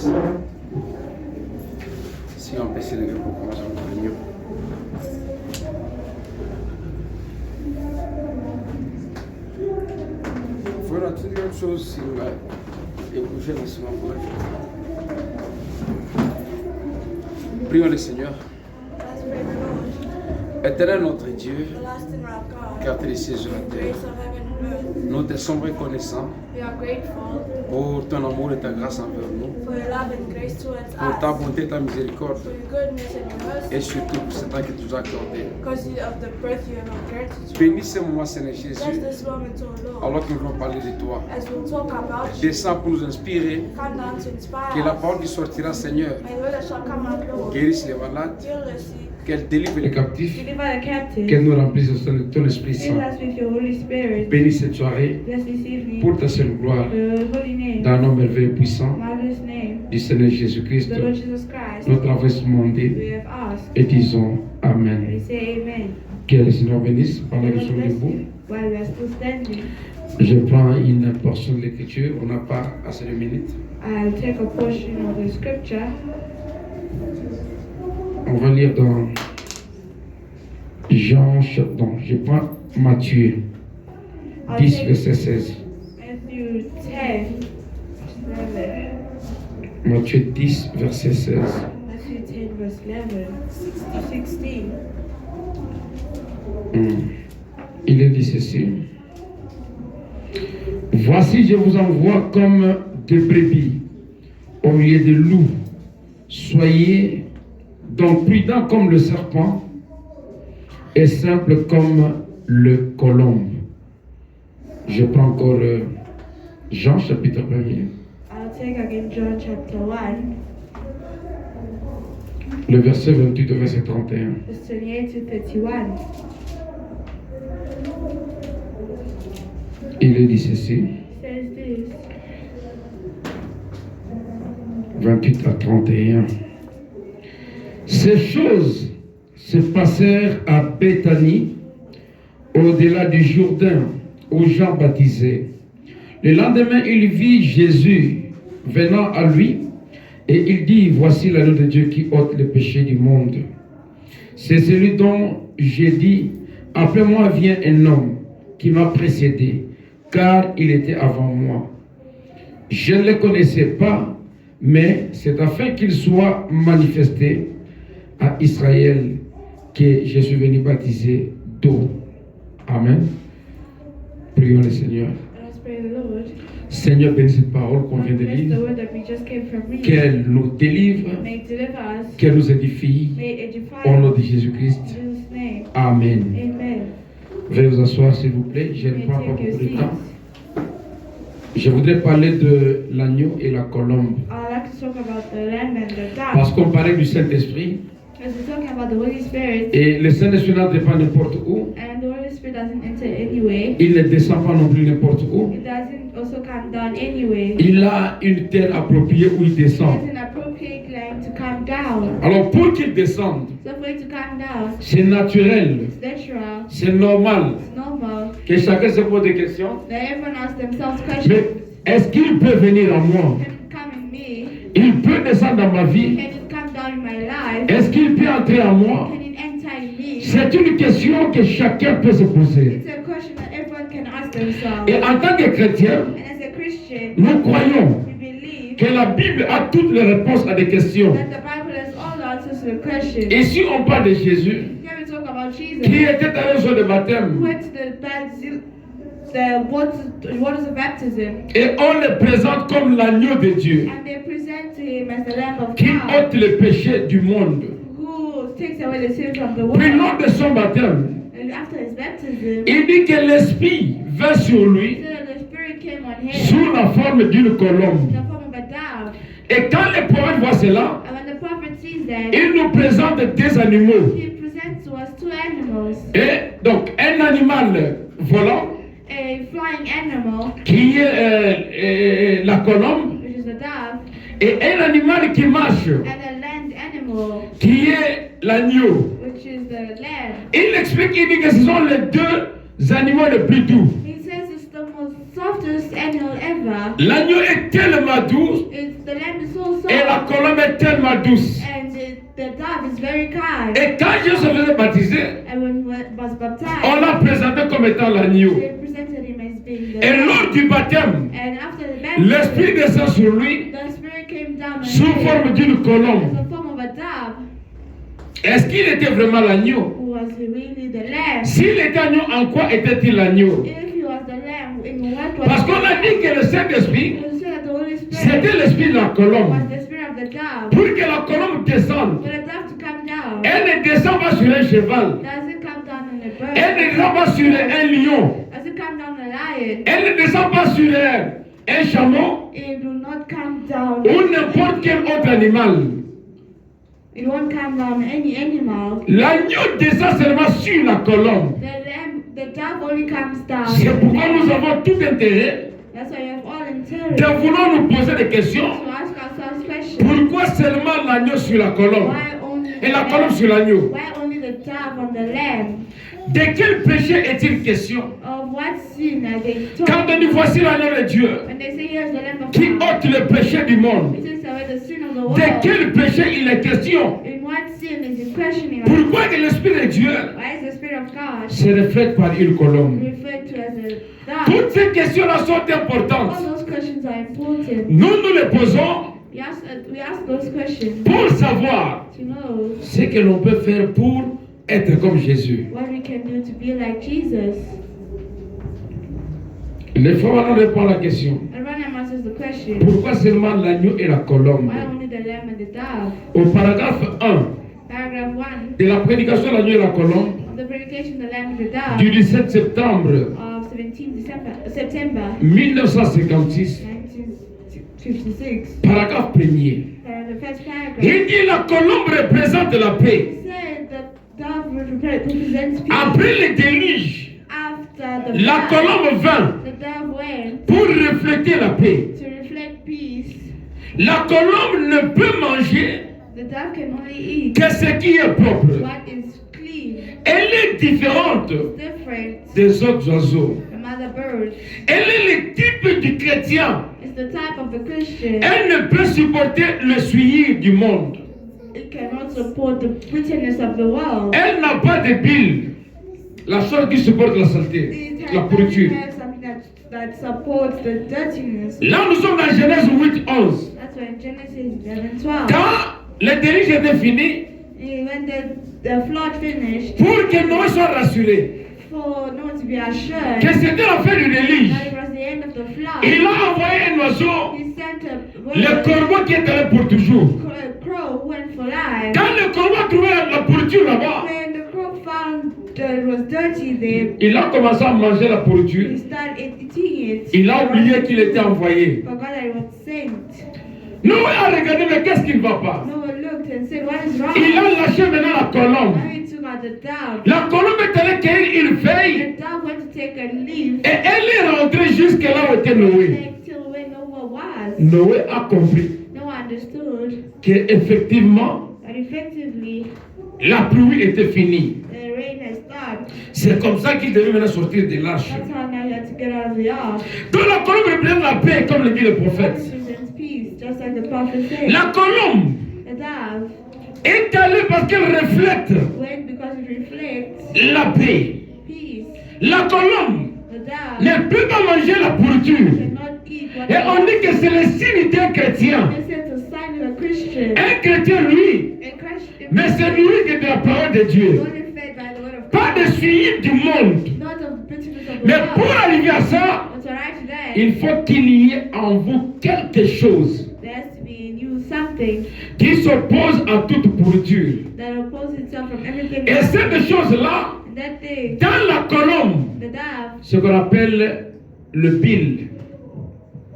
bénisse. Si on peut se lever pour commencer notre réunion. Voilà, toute une chose, si on va éboucher dans ce moment. Prions le Seigneur. Éternel notre Dieu, Créateur des cieux et de la terre, nous te sommes reconnaissants pour ton amour et ta grâce envers nous, pour ta bonté et ta miséricorde, et surtout pour ce temps que tu nous as accordé. Bénis ce moment, Seigneur Jésus, alors que nous allons parler de toi. Descends pour nous inspirer, que la parole qui sortira, Seigneur, guérisse les malades, qu'elle délivre les captifs, qu'elle nous remplisse de ton Esprit Saint. Bénis cette soirée pour ta seule gloire, dans le nom merveilleux et puissant du Seigneur Jésus-Christ. Nous avons demandé et disons Amen. Que le Seigneur bénisse pendant que nous sommes debout. Je prends une portion de l'écriture, on n'a pas assez de minutes. On va lire dans Jean, je prends Matthieu 10, verset 16. Matthieu 10, verset 16. Il est dit ceci. Voici, je vous envoie comme des brebis au milieu des loups. Soyez donc prudents comme le serpent et simple comme le colombe. Je prends encore Jean chapitre 1er. I'll take again John chapter 1, Le verset 28 au verset 31. verse 28 to 31. Il est dit ceci. It says this. 28 à 31. Ces choses se passèrent à Béthanie, au-delà du Jourdain, où Jean baptisait. Le lendemain, il vit Jésus venant à lui, et il dit, voici l'agneau de Dieu qui ôte le péché du monde. C'est celui dont j'ai dit, après moi vient un homme qui m'a précédé, car il était avant moi. Je ne le connaissais pas, mais c'est afin qu'il soit manifesté à Israël que je suis venu baptiser d'eau. Amen. Prions le Seigneur. Let's pray the Lord. Seigneur, bénis cette parole qu'on vient de Bless the lire, word that we just came from reading. qu'elle nous délivre, May it deliver us. qu'elle nous édifie, May it edify au nom us. de Jésus-Christ. In Jesus' name. Amen. Amen. Veuillez vous asseoir, s'il vous plaît. Je ne May prends pas take your beaucoup de temps. seats. Je voudrais parler de l'agneau et la colombe. I'd like to talk about the lamb and the Parce dove. qu'on parlait du Saint-Esprit. As we're talking about the Holy Spirit, Et le Saint-Esprit n'entre pas n'importe où. and the Holy Spirit doesn't enter anyway. Il ne descend pas non plus n'importe où. It doesn't also come down anyway. Il a une terre appropriée où il descend. There's an appropriate land to come down. Alors pour qu'il descende, So for it to come down, c'est naturel, it's natural, c'est normal it's normal que chacun se pose des questions. that everyone asks themselves Mais questions. est-ce qu'il peut venir en moi? Can it come in me? Il peut descendre dans ma vie? Can it come down in my life? Est-ce qu'il peut entrer en moi? Can it enter in me? C'est une question que chacun peut se poser. It's a question that everyone can ask themselves. Et en tant que chrétien, And as a Christian, nous croyons we believe que la Bible a toutes les réponses à des questions. that the Bible has all the answers to the questions. Et si on parle de Jésus, Here we talk about qui Jesus, était à l'eau de who baptême, went to the waters of baptism, et on le présente comme l'agneau de Dieu, and they present to him as the Lamb of qui God, ôte le péché du monde. who takes away the sin from the Puis world. lors de son baptême, And after his baptism, il dit que l'Esprit vint sur lui so that the Spirit came on him sous la forme d'une colombe. in the form of a dove. Et quand les prophètes voient cela, And when the prophet sees that, il nous présente des animaux. he presents to us two animals, Et donc, un animal volant, a flying animal, qui est la colombe, which is the dove, et un animal qui marche, and a land animal, qui est l'agneau. which is the lamb. Il explique, il dit que ce sont les deux animaux les plus doux. He says it's the most softest animal ever. L'agneau est tellement doux It's the lamb is so soft. Et la colombe est tellement douce. And the dove is very kind. Et quand Jésus se faisait baptiser, And when he was baptized, on l'a présenté comme étant l'agneau. they presented him as being the Et lamb. lors du baptême, And after the baptism, l'Esprit descend sur lui the Spirit came down on sous him forme d'une colombe. as a form of a dove. Est-ce qu'il était vraiment l'agneau? Was he really the lamb? S'il était agneau, en quoi était-il l'agneau? If he was the lamb, in what was Parce qu'on a dit que le Saint-Esprit, You said that the Holy Spirit c'était l'esprit de la colombe. was the spirit of the dove. Pour que la colombe descende, For the dove to come down, elle ne descend pas sur un cheval. does it come down on a bird? Elle ne descend pas sur un lion. Does it come down on a lion? Elle ne descend pas sur un chameau It will not come down. ou n'importe quel autre animal. It won't come down on any animal. L'agneau descend seulement sur la colombe. The dove only comes down. C'est pourquoi nous avons tout intérêt That's why we have all interest de vouloir nous poser des questions. to ask ourselves questions. Pourquoi seulement l'agneau sur la colombe Why only et la colombe sur l'agneau? Why only the dove on the lamb? De quel péché est-il question? Of what sin are they Quand on dit voici l'agneau de Dieu When they say here's the lamb of qui God, ôte le péché du monde, it takes away the sin of the world. de quel péché il est question? In what sin is it questioning? Pourquoi que l'Esprit de Dieu Why is the Spirit of God se reflète par une colombe? referred to as a dove? Toutes ces questions-là sont importantes. All those questions are important. Nous les posons We ask those questions pour savoir to know ce que l'on peut faire pour être comme Jésus. what we can do to be like Jesus. Les fois maintenant répond à la question. And Rana answers the question, Pourquoi seulement l'agneau et la colombe? why only the lamb and the dove? Au paragraphe 1 Paragraph 1 de la prédication de l'agneau et la colombe of the predication of the lamb and the dove du 17 septembre of 17 September 1956, 1956. paragraphe 1er. The first paragraph. Il dit la colombe représente la paix. He said the dove represents peace. Après le déluge, After the la flood, colombe vint the dove went pour refléter la paix. to reflect peace. La colombe ne peut manger The dove can only eat que ce qui est propre. what is clean, Elle est différente different des autres oiseaux. from other birds. Elle est le type du chrétien. It's the type of the Christian. Elle ne peut supporter le souillir du monde. It cannot support the bitterness of the world. Elle n'a pas de bile. La chose qui supporte la saleté, It la doesn't pourriture. have something that supports the dirtiness. Là, nous sommes dans Genèse 8, 11. That's why in Genesis 11:12. Quand le déluge était fini, When the flood finished, pour que Noé soit rassuré for Noah to be assured que c'était la fin du déluge, that it was the end of the flood, il a envoyé un oiseau, he sent le corbeau qui est allé pour toujours. a crow who went for life. Quand le corbeau a trouvé la pourriture là-bas, When the crow found that it was dirty there, il a commencé à manger la pourriture. he started eating it. Il a oublié qu'il était envoyé. Forgot that it was sent. Noé a regardé, mais qu'est-ce qui ne va pas? Noah looked and said, "What is wrong?" Il a lâché maintenant la colombe. Now he took out the dove. La colombe est allée cueillir une feuille The dove went to take a leaf. et elle est rentrée jusque là où était Noé. Like till where Noah was. Noé a compris Noah understood qu'effectivement, that effectively la pluie était finie. the rain has stopped. C'est comme ça qu'il devait maintenant sortir de l'arche. That's how now he had to get out of the ark. Donc la colombe représente la paix, comme le dit le prophète. Represents peace, just like the prophet said. La colombe The dove est allée parce qu'elle reflète went because it reflects la paix. peace. La colombe The dove ne peut pas manger la pourriture. cannot eat what Et on dit que c'est le signe d'un chrétien. They said it's a sign of a Christian. Un chrétien, lui, A Christian mais c'est lui qui est de la parole de Dieu. only fed by the word of Pas God. de suivi du monde. Not of bitterness of the Mais world. pour arriver à ça, But to arrive to that, il faut qu'il y ait en vous quelque chose there has to be in you something qui s'oppose à toute pourriture. that opposes itself from everything Et else. cette chose-là, And that thing, dans la colombe, the dove, ce qu'on appelle le bile.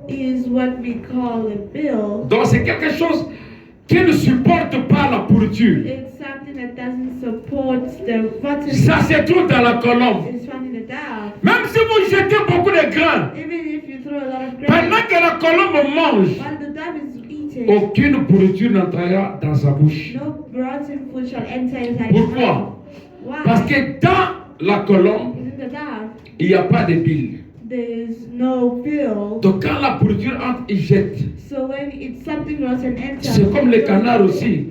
is what we call a bill. Donc c'est quelque chose qui ne supporte pas la pourriture. It's something that doesn't support the button. Ça se trouve dans la colombe. It's found in the dove. Même si vous jetez beaucoup de grains, Even if you throw a lot of grain, pendant que la colombe mange, while the dove is eating, aucune pourriture n'entrera dans sa bouche. no rotten food shall enter inside his mouth. Pourquoi? Why? Parce que dans la colombe, In the dove, il n'y a pas de bile. there's no bill. Donc quand la pourriture entre, il jette. So when it's something rotten enters, C'est comme les canards aussi.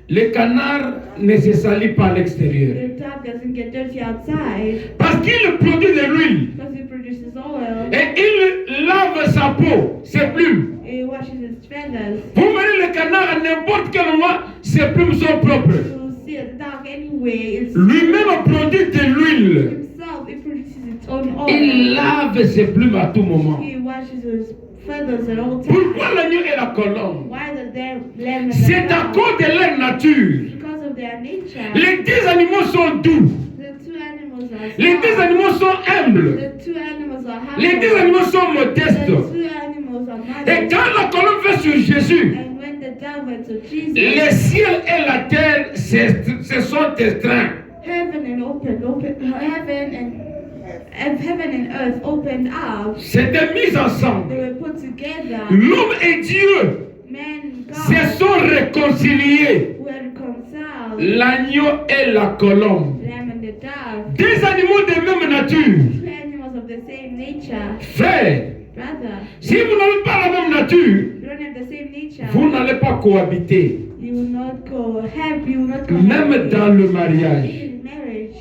Les canards ne se salissent pas à l'extérieur. the dog doesn't get dirty outside Parce qu'il produit de l'huile. because it produces oil. Et il lave sa peau, ses plumes. It washes its feathers. Vous voyez le canard à n'importe quel moment, ses plumes sont propres. You'll see a dog anyway. It's Lui-même produit de l'huile. himself. It produces its own oil. Il lave ses plumes à tout moment. He washes his feathers at all times. Pourquoi l'agneau et la colombe? Why the lamb and C'est the à dog? cause de leur nature. Because of their nature. Les deux animaux sont doux. The two animals are Les deux soft. animaux sont humbles. The two animals are Les humble. deux animaux sont The modestes. two animals are Et modest. quand la colombe fait sur Jésus, And when the dove went to Jesus, le ciel et la terre se sont estreints. heaven and earth opened up. C'était mis They ensemble. were put together. L'homme et Dieu Man, se God sont réconciliés. were reconciled. L'agneau et la colombe. Lamb and the dove, Deux animaux de même nature. two animals of the same nature. Frère, Brother, si vous n'avez pas la même nature, you don't have the same nature. vous n'allez pas cohabiter. You will not go happy. You will not go Même happy. dans le mariage. In marriage.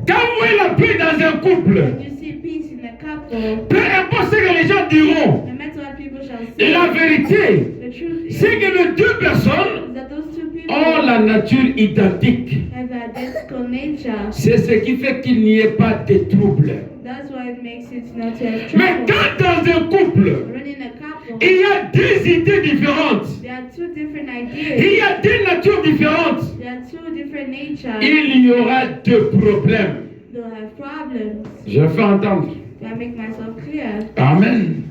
Quand vous voyez la paix dans un couple, When you see peace in a couple, peu importe ce que les gens diront, no matter what people shall say, la vérité, the truth is c'est que les deux personnes that those two people ont la nature identique. have identical nature. C'est ce qui fait qu'il n'y ait pas de trouble. That's why it makes it not to have Mais trouble. quand dans un couple, When in a couple, il y a deux idées différentes, there are two different il ideas. y a deux natures différentes, There are two different natures. il y aura deux problèmes. They'll have problems. Je fais entendre. Do I make myself clear? Amen.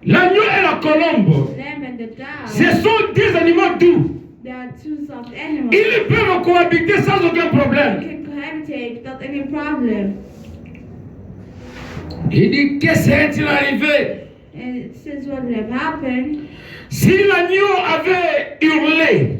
L'agneau et la colombe, Lamb and the dove, ce sont des animaux doux. they are two soft animals. Ils peuvent cohabiter sans aucun They problème. can cohabitate without any problem. Il dit, que serait-il arrivé And it says what would have happened si l'agneau avait hurlé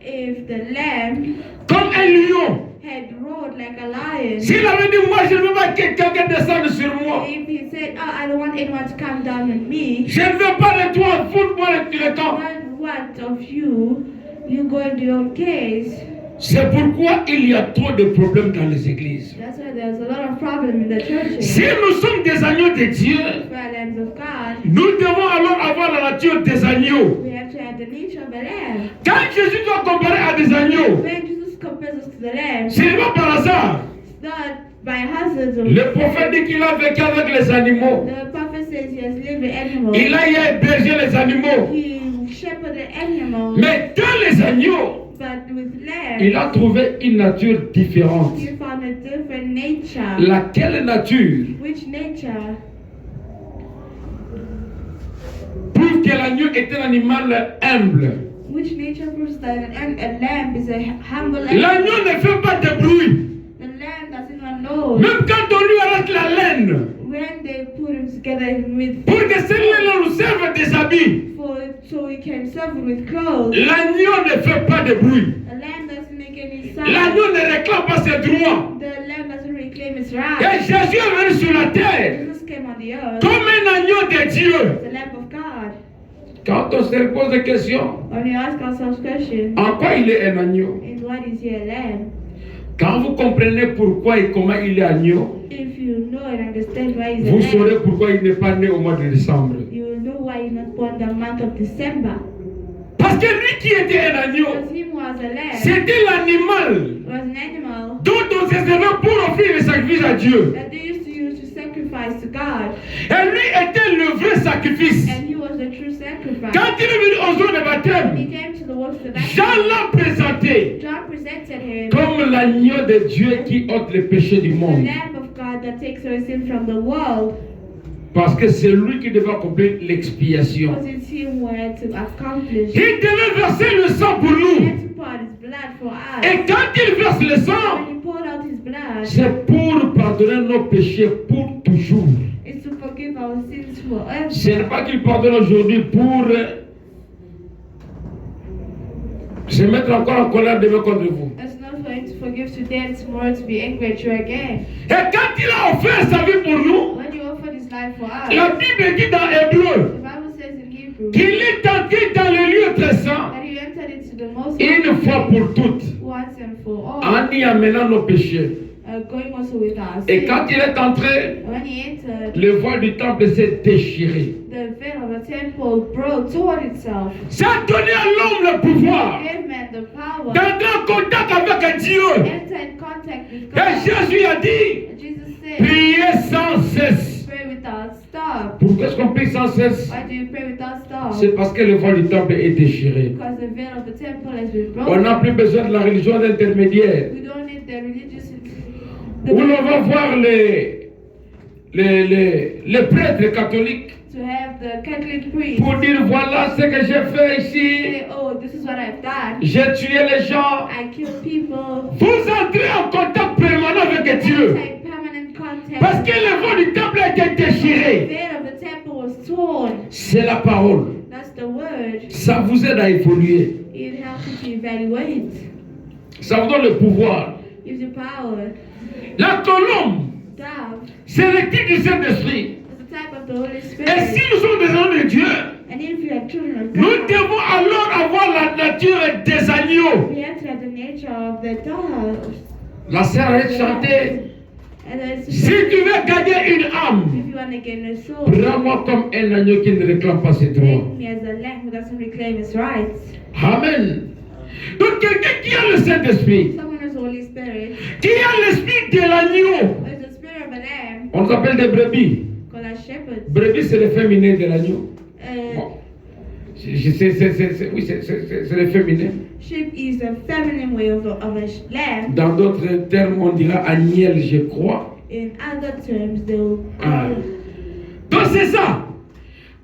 if the lamb comme un lion? had roared like a lion. S'il avait dit, moi je ne veux pas que quelqu'un descende sur moi. If he said, oh, I don't want anyone to come down on me, Je ne veux pas de toi, foule-moi le camp. what of you, you go into your own case. C'est pourquoi il y a trop de problèmes dans les églises. That's why there's a lot of problem in the churches. Si nous sommes des agneaux de Dieu, We are lambs of God. nous devons alors avoir la nature des agneaux. We have to have the nature of a lamb. Quand Jésus doit comparer à des agneaux, When Jesus compares us to the lamb, ce n'est pas par hasard. it's not by hazard. Le prophète dit qu'il a vécu avec les animaux. The prophet says he has lived with animals. Il a hébergé les animaux. He shepherded animals. Mais dans les agneaux, But with il lamb, a trouvé une nature différente. he found a different nature. Laquelle nature Which nature prouve que l'agneau est un animal humble. Which nature proves that a lamb is a humble animal? L'agneau ne fait pas de bruit. The lamb doesn't even know. Même quand on lui arrête la laine, When they put him together with pour que celui-là nous serve des habits, so he can serve him with clothes. l'agneau ne fait pas de bruit. The lamb doesn't make any sound. L'agneau ne réclame pas ses droits. The lamb doesn't reclaim his Et right. Jésus est venu sur la terre Jesus came on the earth, comme un agneau de Dieu. the lamb of God. Quand on se pose des questions, When we ask ourselves questions, en quoi il est un agneau? in what is he a lamb? Quand vous comprenez pourquoi et comment il est agneau, If you know and understand why he's a vous lamb, saurez pourquoi il n'est pas né au mois de décembre. you will know why he's not born the month of December. Parce que lui qui était un agneau, Because him was a lamb, c'était l'animal was an animal dont on se servait pour offrir le sacrifice à Dieu. that they used to use to sacrifice to God. Et lui était le vrai sacrifice. And he was the true sacrifice. Quand il est venu aux eaux de He baptême, came to the waters of Jean baptism. l'a présenté John presented him comme l'agneau de Dieu qui ôte les péchés du the monde. Lamb of God that takes away sin from the world. Parce que c'est lui qui devait accomplir l'expiation. Because it's him who had to accomplish. Il devait verser le sang pour He nous. had to pour out his blood for us. Et quand il verse le sang, When he poured out his blood, c'est pour pardonner nos péchés pour toujours. it's to forgive our sins forever. Ce n'est pas qu'il pardonne aujourd'hui pour se mettre encore en colère demain contre vous. It's not for him to forgive today and tomorrow to be angry at you again. Et quand il a offert sa vie pour nous, When died for us. La Bible dit dans Hébreu The Bible says in Hebrew qu'il est entré dans le lieu très saint that he entered into the most une fois pour toutes, once and for all, en y amenant nos péchés. going also with us. Et quand il est entré, When he entered, le voile du temple s'est déchiré. the veil of the temple broke toward itself. Ça a donné à l'homme le pouvoir Gave man the power d'entrer en contact avec Dieu. enter in contact with Et God. Jésus a dit, And Jesus said, priez sans cesse. pray without stop. Pourquoi est-ce qu'on prie sans cesse? Why do you pray without stop? C'est parce que le voile du temple est déchiré. Because the veil of the temple has been On broken. n'a plus besoin de la religion intermédiaire. We don't need the religious. Où l'on va voir les prêtres catholiques To have the Catholic priest pour dire voilà ce que j'ai fait ici. say, oh, this is what I've done. J'ai tué les gens. I killed people. Vous entrez en contact permanent avec Dieu. Enter in permanent contact. Parce que le voile du temple a été The déchiré. veil of the temple was torn. C'est la parole. That's the word. Ça vous aide à évoluer. It helps you to evaluate. Ça vous donne le pouvoir. Gives you power. La colombe, Dove c'est le type du Saint-Esprit. is the type of the Holy Et Spirit. si nous sommes des enfants de Dieu, And if you are children of nous God, devons alors avoir la nature des agneaux. we have to have the nature of the doves. La sœur a chanté. And it's Si tu veux gagner une âme, if you want to gain a soul, prends-moi comme un agneau qui ne réclame pas ses droits. take me as a lamb who doesn't reclaim his rights. Amen. Donc quelqu'un qui a le Saint-Esprit, Someone has the Holy Spirit, qui a l'esprit de l'agneau, there's the spirit of a lamb on s'appelle des brebis. called a shepherd. Brebis, c'est le féminin de l'agneau. Bon. Uh, Oui, c'est le féminin. sheep is the feminine way of a lamb. Dans d'autres termes, on dira agnelle, je crois. In other terms, they'll Ah. call Donc c'est ça.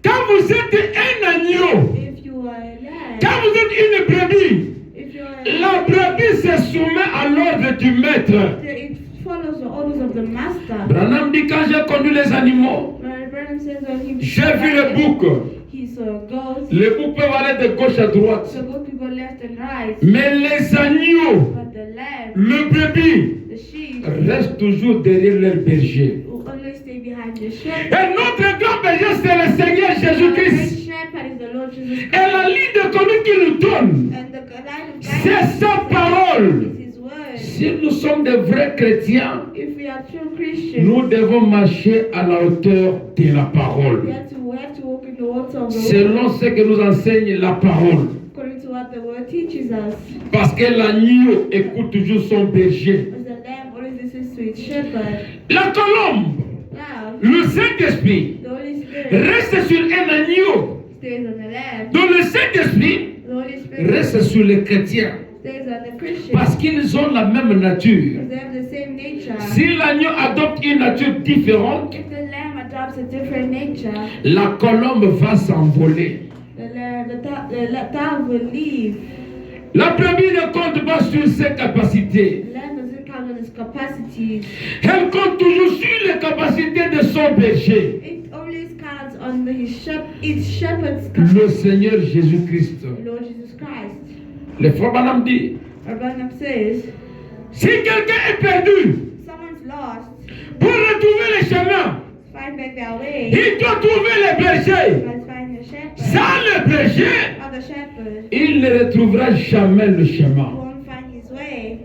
Quand vous êtes un agneau, if you are a lamb, quand vous êtes une brebis, if you are a la brebis se soumet à l'ordre du maître. it follows the orders of the master. Branham dit quand j'ai conduit les animaux, Branham says when he j'ai vu le bouc. he saw goats, Les boucs peuvent aller de gauche à droite. the goat could go left and right, Mais les agneaux, but the lamb, le brebis, the sheep, restent toujours derrière leur berger. will always stay behind the shepherd. Et notre grand berger, c'est le Seigneur The Jésus-Christ. great shepherd is the Lord Jesus Et Christ. la ligne de conduite qu'il nous donne, And the line of c'est guidance sa parole. is his word. Si nous sommes des vrais chrétiens, If we are true Christians, nous devons marcher à la hauteur de la we parole. have to walk in the water of the word Selon ce que nous enseigne la parole. according to what the word teaches us. Parce que l'agneau écoute toujours son berger. As the lamb always listens to its shepherd. La colombe, Now, le Saint-Esprit, the Holy Spirit reste sur un agneau. stays on the lamb. Donc le Saint-Esprit The Holy Spirit reste sur les chrétiens. stays on the Christian. Parce qu'ils ont la même nature. Because they have the same nature. Si l'agneau adopte une nature différente, If the lamb adopts a different nature, la colombe va s'envoler. the dove will leave. La brebis ne compte pas sur ses capacités. The lamb doesn't count on its capacities. Elle compte toujours sur les capacités de son berger. It always counts on its shepherd's Le capacity. Seigneur Jésus-Christ. The Lord Jesus Christ. Le frère Branham dit, Branham says, si quelqu'un est perdu, someone's lost, pour retrouver le chemin, find back their way. il doit trouver le berger. Let's find the shepherd. Sans le berger, Of the shepherd. il ne retrouvera jamais le chemin. Won't find his way.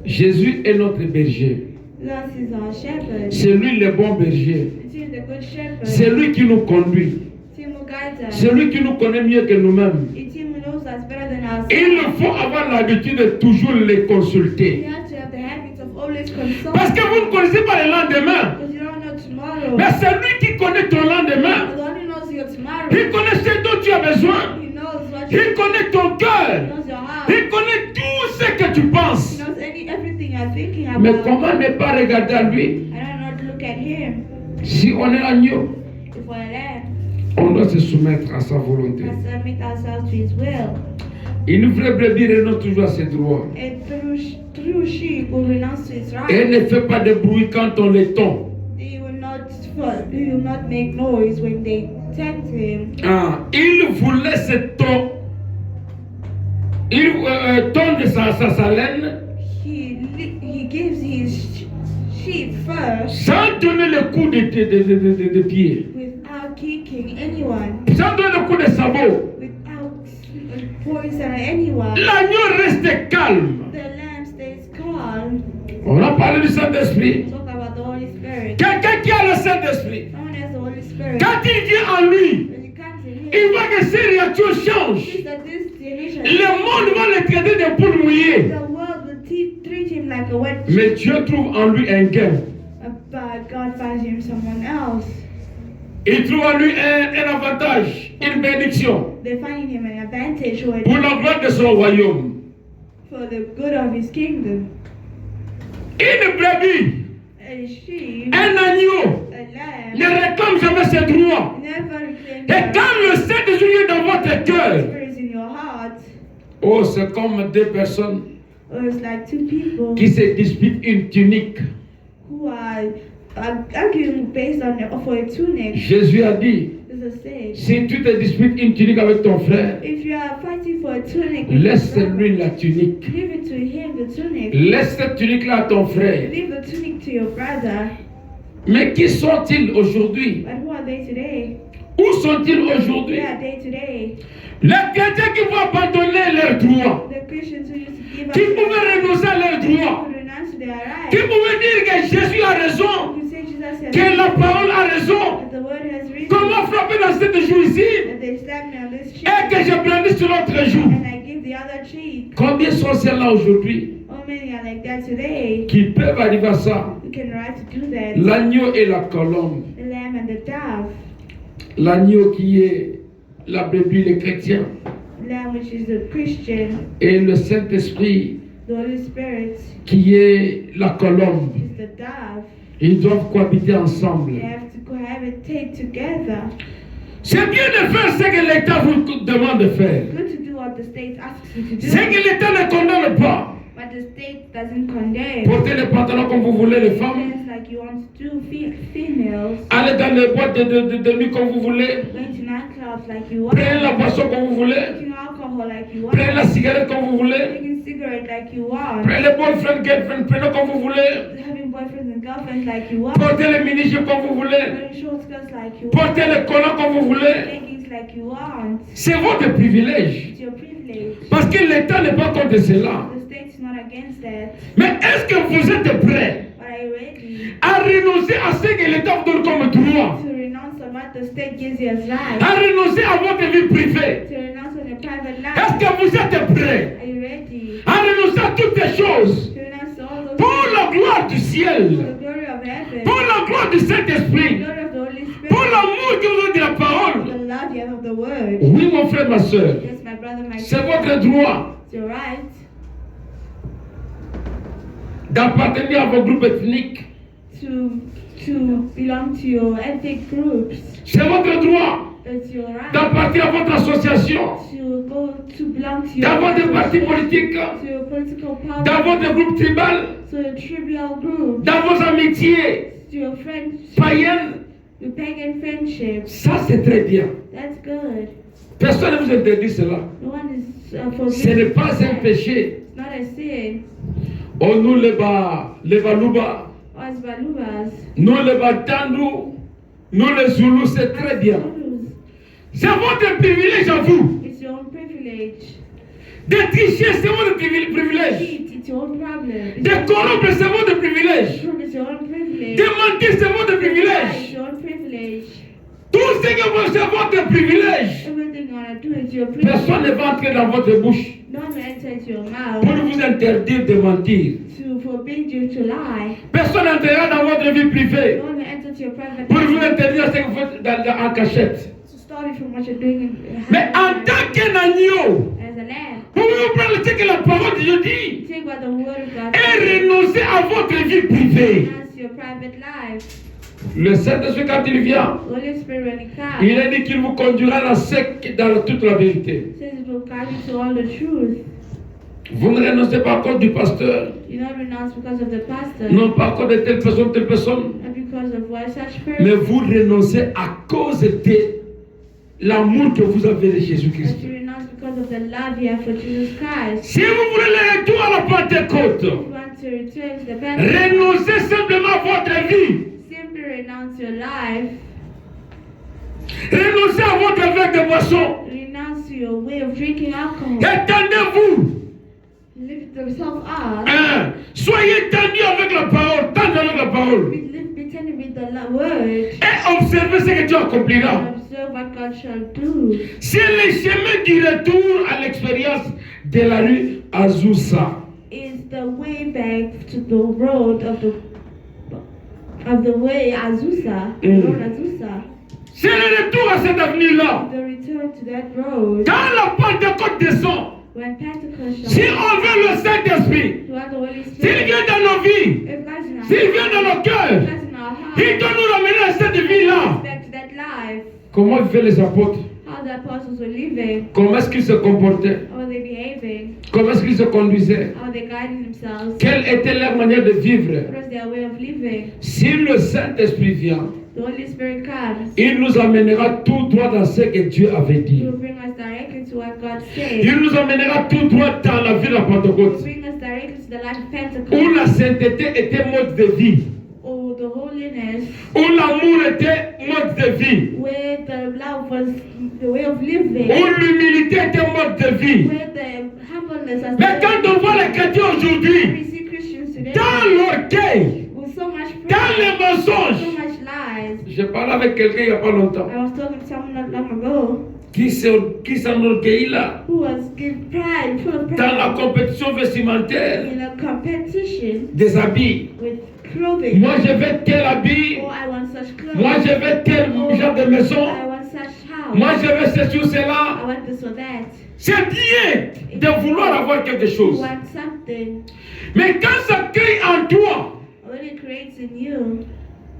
Jésus est notre berger. Thus is our shepherd. C'est lui le bon berger. It is the good shepherd. C'est lui qui nous conduit. It's him who guides us. C'est lui qui nous connaît mieux que nous-mêmes. It's him who knows us better than ourselves. Il faut avoir l'habitude de toujours les We consulter. have to have the habit of always consulting. Parce que vous ne connaissez pas le lendemain. Because you don't know tomorrow. Mais c'est lui qui connaît ton lendemain. The one who knows your tomorrow. Il connaît ce dont tu as besoin. He knows what you Il connaît ton He cœur. knows your heart. Il connaît tout ce que tu He penses. knows everything you're thinking about. Mais comment ne pas regarder à lui? I don't know to look at him. Si on est agneau, If we're there, on doit se soumettre à sa volonté. we submit ourselves to his will. Une vraie brebis renonce toujours à ses droits. A true sheep will renounce to his Et right. elle ne fait pas de bruit quand on les tond. He will not make noise when they tempt him. Ah, il vous laisse tondre. Il tondre sa laine He gives his sheep first sans donner le coup de pied, without kicking anyone, sans donner le coup de sabot. without poison anyone. L'agneau reste calme. The lamb stays calm. On a parlé du Saint-Esprit. Talk about the Holy Spirit. Quelqu'un qui a le Saint-Esprit, Someone has the Holy Spirit. quand il vient en lui, When it comes in il here, voit que ces réactions changent. sees that this generation, Le monde va le traiter de poule mouillée. the world will treat him like a wet Mais Dieu trouve en lui un gain. but God finds him someone else. Il trouve en lui un avantage, une bénédiction They find in him an advantage or pour la gloire de son royaume. for the good of his kingdom. Une brebis, A sheep, un agneau a lamb, ne réclame jamais ses droits. never reclaim Et their quand le Saint-Esprit est dans votre cœur, spirit in your heart. oh, c'est comme deux personnes Or it's like two people qui se disputent une tunique. who are arguing based on for a tunic. Jésus a dit, There's a saying. si tu te disputes une tunique avec ton frère, If you are fighting for a tunic, with your laisse-lui la tunique. brother, give it to him, the tunic. Laisse cette tunique-là à ton frère. Leave the tunic to your brother. Mais qui sont-ils aujourd'hui? But who are they today? Où sont-ils aujourd'hui? Where are they today? Les chrétiens qui vont abandonner leurs droits, The Christians who used to give up qui pouvaient renoncer à leurs droits, who renounce to their qui rights. pouvaient dire que Jésus a raison, Who say Jesus has que la parole a raison. that the word has written. Comment frapper dans cette joue ici That they slapped me on this cheek. et que je brandis sur l'autre joue? And I give the other cheek. Combien sont ceux-là aujourd'hui How many are like that today? qui peuvent arriver à ça? Who can right to do that? L'agneau et la colombe. The lamb and the dove. L'agneau qui est la brebis, les chrétiens, Lamb, which is the Christian. et le Saint-Esprit The Holy Spirit qui est la colombe. is the dove. Ils doivent cohabiter ensemble. They have to cohabitate together. C'est bien de faire ce que l'État vous demande de faire. Good to do what the state asks you to do. Ce que l'État ne condamne pas. But the state doesn't condemn. Portez les pantalons comme vous voulez, les femmes. Dance like you want to do, females. Allez dans les boîtes de nuit comme vous voulez. Going to nightclubs like you want. Prenez la boisson comme vous voulez. Drinking alcohol like you want. Prenez la cigarette comme vous voulez. Taking cigarette like you want. Prenez les boyfriend, girlfriend, prenez comme vous voulez. Having boyfriends and girlfriends like you want. Portez les mini-jupes comme vous voulez. Wearing short skirts like you want. Portez les collants comme vous voulez. Leggings like you want. C'est votre privilège. It's your privilege. Parce que l'État n'est pas contre cela. The state is not against that. Mais est-ce que vous êtes prêts But are you ready à renoncer à ce que l'État vous donne comme droit? to renounce on what the state gives you as right? À renoncer à votre vie privée? To renounce on your private Est-ce life? que vous êtes prêts Are you ready à renoncer à toutes ces choses to renounce all those pour la gloire du for the ciel, glory of heaven? pour la gloire du The Saint-Esprit, glory of the Holy Spirit? pour l'amour que vous avez de la The parole? love you have of the word? Oui, mon frère, ma soeur, Yes, my brother, my c'est sister. votre droit It's your right d'appartenir à vos groupes ethniques. to belong to your ethnic groups. C'est votre droit It's your right d'appartenir à votre association, to belong to your d'avoir des partis association, politiques, to your political party, d'avoir des groupes tribaux, to your tribal group, dans vos amitiés to your friends, païennes. your pagan friendships. Ça, c'est très bien. That's good. Personne ne vous interdit cela. No one is Ce forbidden. n'est pas un péché. It's not a sin. Oh, nous les Baluba, Us Balubas. nous les Batandu, nous les Zoulous, c'est très bien. C'est votre privilège à vous. It's your own privilege. De tricher, c'est votre privilège. Cheat, it's your own problem. De corrompre, c'est votre privilège. It's your own privilege. De mentir, c'est votre It's privilège. your own privilege. Tout ce que vous c'est votre privilège. Everything you want to do is your privilege. Personne ne va entrer dans votre bouche Don't enter into your pour mouth vous interdire de mentir. to forbid you to lie. Personne n'entrera dans votre vie privée Don't enter to your private pour vous life interdire ce que vous faites en cachette. to stop you from what you're doing Mais en tant qu'un agneau, as a lamb. pouvez-vous prendre ce que la parole de Dieu dit Take what the word of God et says. renoncer à votre vie privée? That's your private life. Le Saint-Esprit, quand il vient, Holy Spirit, when it comes, il a dit qu'il vous conduira dans toute la vérité. says it will guide you to all the truth. Vous ne renoncez pas à cause du pasteur, You don't renounce because of the pastor, non pas à cause de telle personne, not because of why such mais person, vous renoncez à cause de l'amour que vous avez de Jésus-Christ. but you renounce because of the love you have for Jesus Christ. Si vous voulez le retour à la Pentecôte, You want to return to the Pentecostal, renoncez simplement à votre of drinking alcohol. Étendez-vous. Lift themselves up. Soyez tendus avec la parole. Tendez avec la parole. Be tended with the word. Et observez ce que Dieu accomplira. And observe what God shall do. C'est le chemin du retour à l'expérience de la rue Azusa. Is the way back to the road of the way Azusa. Road Azusa. C'est le retour à cette avenue-là. The return to that road. Quand la Pentecôte descend, When Pentecost si on veut le Saint-Esprit, to have the Holy s'il Spirit. vient dans nos vies, If God's in our s'il vient dans nos cœurs, God's in our heart. il doit nous ramener à cette vie-là. Back to that life. Comment vivaient les apôtres? How the apostles were living. Comment est-ce qu'ils se comportaient? How were they behaving? Comment est-ce qu'ils se conduisaient? How they guided themselves. Quelle était leur manière de vivre? What was their way of living? Si le Saint-Esprit vient, The Holy Spirit comes. il nous amènera tout droit dans ce que Dieu avait He dit. will bring us directly to what God said. Il nous amènera tout droit dans la vie de la He will Pentecôte, bring us directly to the life of où Pentecost. la sainteté était mode de vie, Oh, the holiness, où l'amour était mode de vie, where the love was the way of living, où l'humilité était mode de vie. where the humbleness was Mais quand on voit les chrétiens aujourd'hui, we see Christians today dans l'orgueil, with so much dans pride, les mensonges, so much lies. j'ai parlé avec quelqu'un il n'y a pas longtemps, I was talking to someone not long ago qui s'enorgueillit là, who was give pride, full of dans la pride compétition vestimentaire in a competition des habits. with clothing. Moi je veux tel habit, Oh, I want such clothes. moi je veux tel genre de maison, I want such house. moi je veux ceci ou I cela. want this or that. C'est bien de vouloir avoir quelque You chose. want something. Mais quand ça crée en toi When it creates in you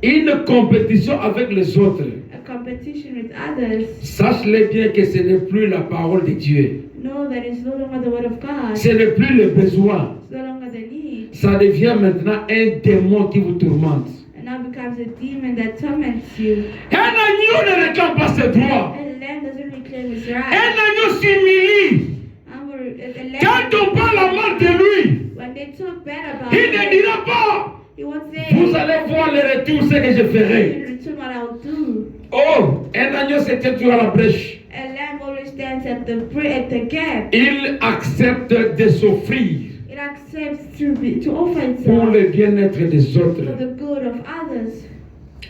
une compétition avec les autres, a competition with others, sache-le bien que ce n'est plus la parole de Dieu. know that it's no longer the word of God. Ce n'est plus le besoin. It's no longer the need. Ça devient maintenant un démon qui vous tourmente. And now becomes a demon that torments you. Un agneau ne réclame pas ses droits. And the lamb doesn't reclaim his Un right. agneau s'humilie. A lamb, Quand on parle à mal de lui, when they talk bad about il ne him, dira pas, he won't say, vous allez voir le retour, ce que je ferai. in return what I'll do. Oh, un agneau se tient toujours à la brèche. A lamb always stands at the gap. Il accepte de s'offrir It accepts to offer pour itself le bien-être des autres. for the good of others.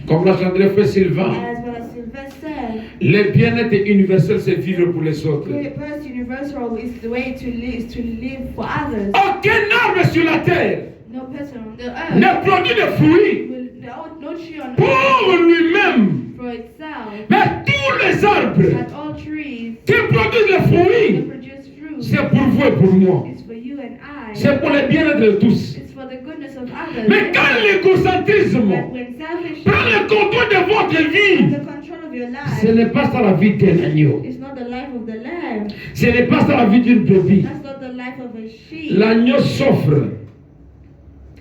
Comme l'a chanté le frère Sylvain, As well as Sylvester said, le bien-être universel, c'est vivre pour les autres. the first universal is the way to live for others. Aucun arbre sur la terre No person on the earth ne produit de fruits will no tree on earth pour lui-même. for itself. Mais tous les arbres But all trees qui produisent des that fruits, produce fruit c'est pour vous et pour moi. is for you and I. C'est pour le bien-être de tous. It's for the goodness of others. Mais quand l'égocentrisme But when selfishness prend le contrôle de votre has vie, the control of your ce life, n'est pas ça la vie d'un agneau. it's not the life of the lamb. Ce n'est pas ça la vie d'une brebis. That's not the life of a sheep. L'agneau s'offre.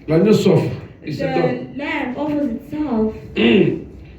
L'agneau s'offre. Il se donne. The lamb offers itself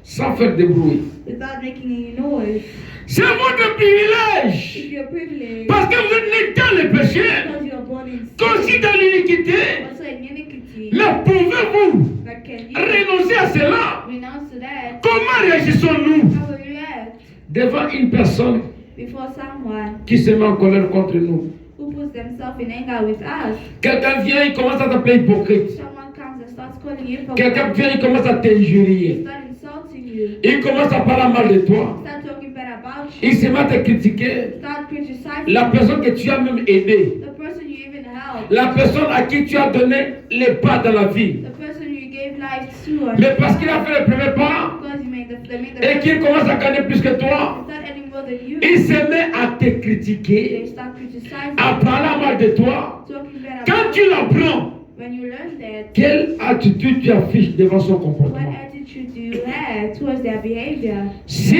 Sans faire de bruit. without making any noise. C'est votre privilège. If you're privileged, Parce que vous êtes né dans le péché, because you're born in qu'aussi sin, dans l'iniquité. also in iniquity, Mais pouvez-vous but can you renoncer à cela? renounce to that? Comment réagissons-nous How will you act devant une personne before someone qui se met en colère contre nous? who puts themselves in anger with us? Quelqu'un vient, il commence à t'appeler hypocrite. Someone comes and starts calling you Quelqu'un hypocrite. vient, il commence à They t'injurier. start insulting you. Il commence à parler mal de toi. Start talking bad about you. Il se met à te critiquer. Start criticizing La personne que tu as même aidée. the person you even helped. La personne à qui tu as donné les pas dans la vie. The person you gave life to. Mais parce qu'il a fait le premier pas Because you made the et qu'il commence à gagner plus que toi, start any more than you. il se met à te They critiquer, start criticizing. à parler mal de toi. Talking bad Quand about tu l'apprends, when you learn that. quelle attitude tu affiches devant son What comportement? attitude do you have towards their behavior? Si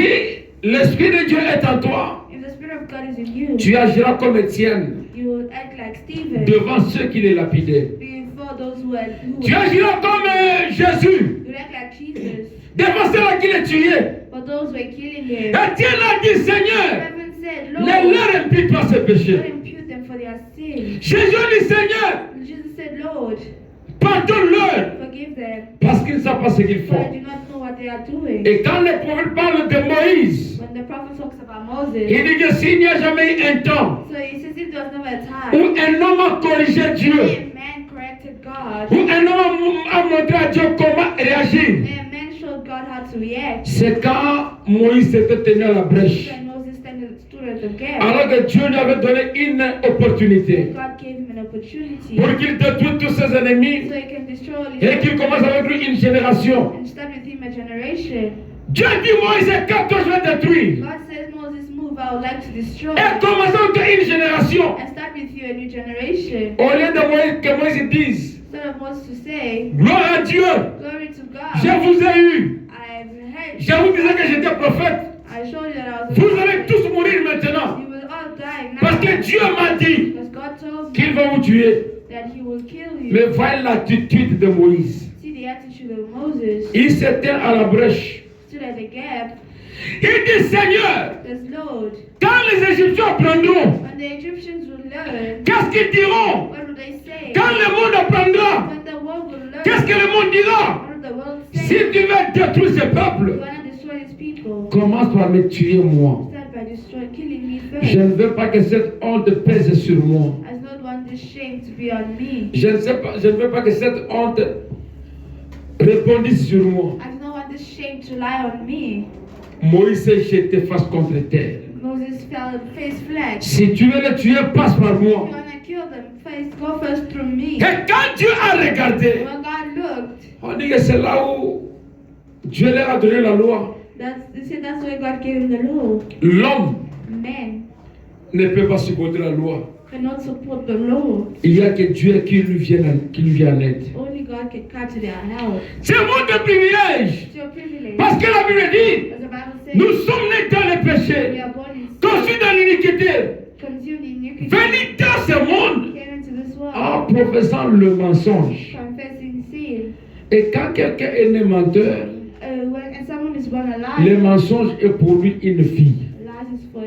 l'Esprit de Dieu est en toi, If the Spirit of God is in you, tu agiras comme Étienne you will act like Stephen devant ceux qui les lapidaient. before those who Tu agiras comme Jésus you act like Jesus devant ceux qui les tuaient. for those who are killing him. Étienne a dit, Seigneur, Heaven said, ne Lord, leur impute pas ce don't péché. impute them for their sin. Jésus dit, Seigneur, Jesus said, Lord, pardonne-leur, forgive forgive them. parce qu'ils ne savent pas ce qu'ils For they font. do not know what they are doing. Et quand le prophète parle de Moïse, When the prophet talks about Moses, il dit que s'il n'y a jamais eu un temps so he says if there was never a où time un homme a corrigé Dieu, when man corrected God, où un homme a montré à Dieu comment réagir, and man showed God how to react, c'est quand Moïse s'était tenu à la brèche. then Moses stood at the gap. Alors que Dieu lui avait donné une opportunité God gave him an opportunity pour qu'il détruise tous ses ennemis so he can destroy all his et qu'il commence avec lui une génération. and start with him a generation. Dieu dit Moïse, quand je vais détruire, God says, Moses, move, I would like to destroy et commençons avec une génération. and start with you a new generation. Au lieu de Moïse, que Moïse dise, Instead of Moses to say, gloire à Dieu, glory to je God, vous ai eu. I've heard, Je vous disais que j'étais prophète. I showed you that I was a Vous allez prophet. tous mourir maintenant. You will all die now. Parce que Dieu m'a dit Because God told qu'il me va vous tuer. that he will kill you. Mais voilà l'attitude de Moïse. See the attitude of Moses. Il s'éteint à la brèche. Stood at the gap. Il dit, Seigneur, Says, Lord, quand les Égyptiens apprendront, when the Egyptians will learn, qu'est-ce qu'ils diront? what will they say? Quand le monde apprendra, When the world will learn, qu'est-ce que le monde dira? what will the world Si say? tu veux détruire ce You peuple, want to destroy his people. commence par me tuer moi. Start by killing me Je first. ne veux pas que cette honte pèse sur moi. I do not want this shame to be on me. Je ne veux pas que cette honte répondisse sur moi. I do not want this shame to lie on me. Moïse s'est jeté face contre terre. Moses fell face flat. Si tu veux le tuer, passe par If you moi. want to kill them, go first through me. Et quand Dieu a regardé, When God looked, on dit que c'est là où Dieu leur a donné la loi. that's why God gave him the law. L'homme Men ne peut pas supporter la loi. cannot support the law. Il n'y a que Dieu qui lui vient en aide. Only God can come to their help. C'est votre privilège. It's your privilege. Parce que la Bible dit, As the Bible says, nous sommes nés dans le we péché, are born in sin, conçus dans l'iniquité, consumed in iniquity, venus dans ce monde came into this world, en professant le mensonge. confessing sin. Et quand quelqu'un est né menteur, When someone is born le alive, mensonge est pour lui une fille. lies is for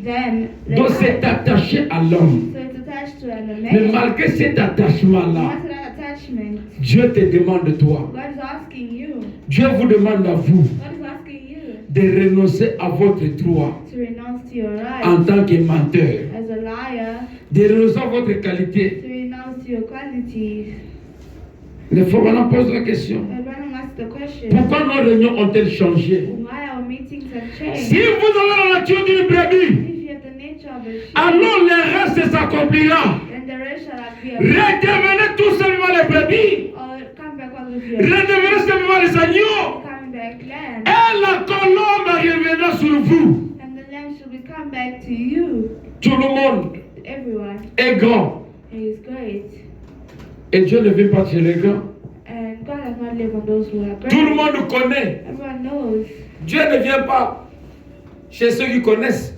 them. Donc c'est attaché à l'homme. So it's attached to an Mais man. malgré cet attachement-là, After that attachment, Dieu te demande de toi. God is asking you. Dieu vous demande à vous God is asking you de renoncer à votre droit to renounce to your rights en tant que menteur. as a liar, De renoncer à votre qualité. to renounce to your qualities. Les fois maintenant pose la question. But when I ask the question, Pourquoi nos réunions ont-elles changé? why our meetings have Si changed? vous avez la nature d'une brebis, If you have the nature of a sheep, alors le reste s'accomplira. then the rest shall appear. Redevenez tout simplement les brebis. Or come back one with you. Redevenez simplement les agneaux. Come back lamb. Et la colombe reviendra sur vous. And the lamb shall be come back to you. Tout le monde Everyone. est grand. He is great. Et Dieu ne vit pas chez les grands. And God does not live on those who are great. Tout le monde connaît. Everyone knows. Dieu ne vient pas chez ceux qui connaissent.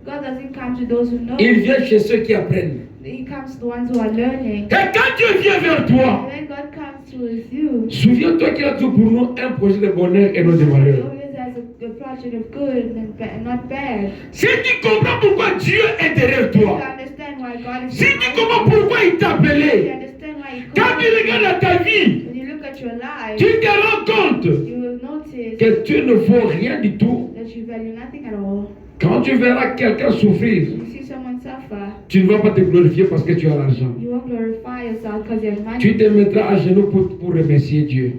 God doesn't come to those who know. Il vient chez ceux qui apprennent. He comes to the ones who are learning. Et quand Dieu vient vers toi, And when God comes towards you, souviens-toi qu'il a tout pour nous un projet de bonheur et non de He malheur. always has a project of good and not bad. Si tu comprends pourquoi Dieu est derrière You toi, understand why God is si tu behind comprends you. pourquoi il t'a You appelé, understand why He quand called tu you. regardes ta vie, When you look at your life, tu te rends compte you will notice que tu ne vaux rien du tout. that you value nothing at all. Quand tu verras quelqu'un souffrir, You see someone suffer, tu ne vas pas te glorifier parce que tu as l'argent. you won't glorify yourself because you have money. Tu te mettras à genoux pour remercier Dieu.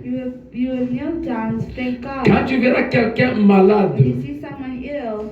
You will kneel down to thank God. Quand tu verras quelqu'un malade, When you see someone ill,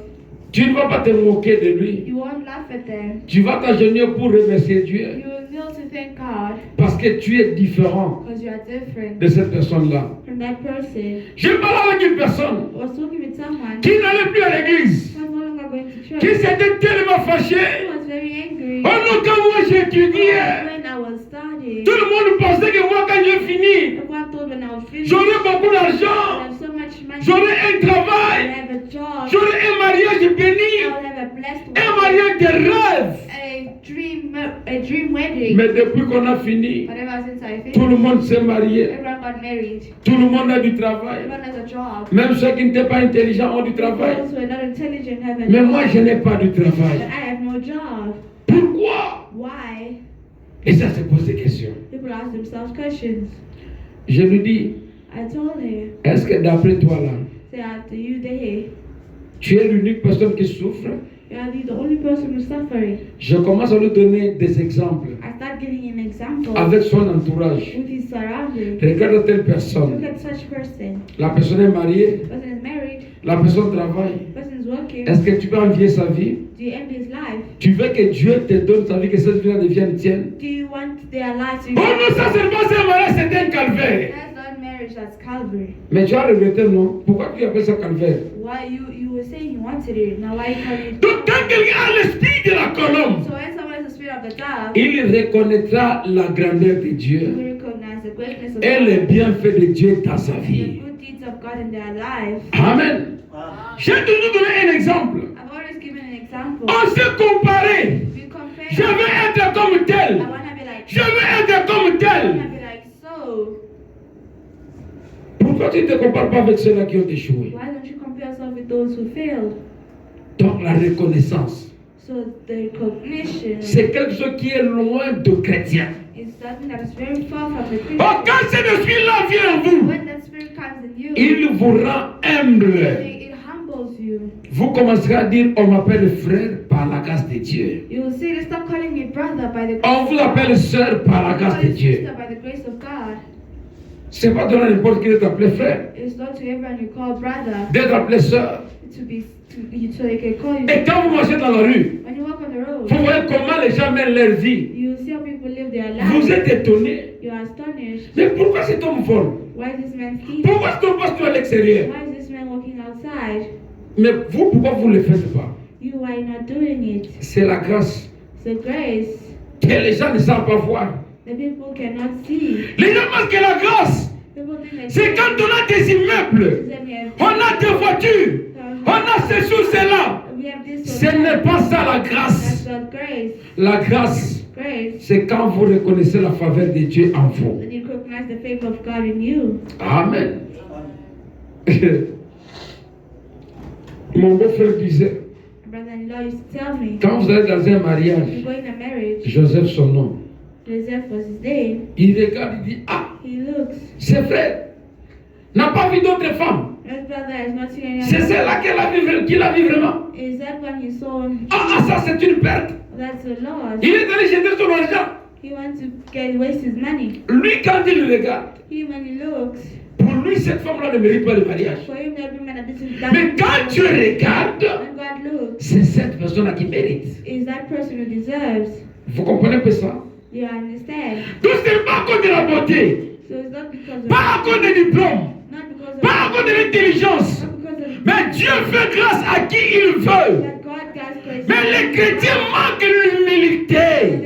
tu ne vas pas te moquer de lui. you won't laugh at them. Tu vas t'agenouiller pour remercier Dieu You will kneel to thank God parce que tu es différent because you are different de cette personne-là. from that person. Je parle avec une personne I was talking with someone qui n'allait plus à l'église, who was no longer going to church. qui s'était tellement He fâchée. was very angry. Oh non, quand moi j'étudiais, When I was studying, tout le monde pensait que moi quand j'ai fini, everyone thought when I was finished, j'aurais beaucoup I d'argent, have so much money, j'aurais un I travail, have a job, j'aurais un mariage I béni, will have a blessed un wedding, mariage de rêve. a dream wedding. Mais depuis qu'on a fini, But ever since I tout le finished, monde s'est marié, everyone got married. tout le monde a du travail. Everyone has a job. Même ceux qui n'étaient pas intelligents ont du travail. Those who are not intelligent have a Mais job. moi, je n'ai pas de But travail. I have no job. Pourquoi? Why? Et ça se pose des questions. People ask themselves questions. Je lui dis, I told her, est-ce que d'après toi là, say after you there, tu es l'unique personne qui souffre? you are the only person who's suffering. Je commence à lui donner des exemples I start giving an example avec son entourage. with his surroundings. Regarde telle Look personne. at such person. La personne est mariée, Person is married, la personne travaille. person is working. Est-ce que tu peux envier sa vie? Do you envy his life? Tu veux que Dieu te donne sa vie, que cette vie devienne tienne? Do you want their life to Oh non, ça seulement c'est un mariage, c'est un calvaire. That's not marriage, that's Calvary. Mais tu as regretté, non? Pourquoi tu appelles ça calvaire? Why you were saying you wanted it, now why you call it? Donc quand quelqu'un a l'esprit de la colombe, So when someone has the spirit of the dove, il reconnaîtra la grandeur de you Dieu recognize the greatness of et God, les bienfaits de Dieu dans sa the vie. good deeds of God in their life. Amen. J'ai toujours donné un exemple. I've always given an example. On s'est comparé. We compare. Je veux être comme I tel. wanna be like. Je veux être comme I tel. wanna be like so. Pourquoi tu ne te compares pas avec ceux-là qui ont échoué? Why don't you compare yourself with those who failed? Donc la reconnaissance, So the recognition c'est quelque chose qui est loin de chrétien. is something that is very far from the Christian. Oh, quand cet esprit-là vient en vous, When that spirit comes in you, il vous rend humble. it humbles you. Vous commencerez à dire, on m'appelle frère par la grâce de Dieu. You will say, stop calling me brother by the grace On vous appelle sœur par la of grâce God. de Call you Dieu. sister by the grace of God. C'est pas donner n'importe qui d'être appelé frère, It's not to everyone you call brother d'être appelé sœur. so they can call you. Et quand vous marchez dans la rue, When you walk on the road, vous voyez comment les gens mènent leur vie. you see how people live their Vous lives. êtes étonné. You are astonished. Mais pourquoi cet homme vole? Why is this man stealing? Pourquoi cet homme passe tout à l'extérieur? Why is this man walking outside? Mais vous, pourquoi vous ne le faites pas? You are not doing it. C'est la grâce It's the grace que les gens ne savent pas voir. that people cannot see. Les gens pensent que la grâce, People think that c'est quand on a des immeubles, on a des voitures, on a ceci ou cela. we have this Ce n'est pas ça la That's grâce. not grace. La grâce, Grace, c'est quand vous reconnaissez la faveur de Dieu en vous. when you recognize the favor of God in you. Amen. Mon beau-frère disait, My brother-in-law used to tell me, quand vous allez dans un mariage, you go in a marriage, Joseph son nom, Joseph was his name, il regarde, il dit, ah, he looks. c'est vrai, n'a pas vu d'autres femmes. His brother is not seeing any C'est other. celle-là qu'il a vu vraiment. Is that when he saw, Ah, ça c'est une perte. that's a loss. Il est allé jeter son argent. He wants to waste his money. Lui, quand il regarde, He, when he looks, pour lui, cette femme-là ne mérite pas le mariage. for him, every man that this is Mais quand tu regardes, when God looks, c'est cette personne-là qui mérite. is that person who deserves. Vous comprenez un peu ça? You understand? Donc, ce n'est pas à cause de la beauté, So it's not because of, pas à cause des diplômes, not because of, pas à cause de l'intelligence. not because of Mais Dieu fait grâce à qui il veut. that God gives grace. Mais les chrétiens manquent l'humilité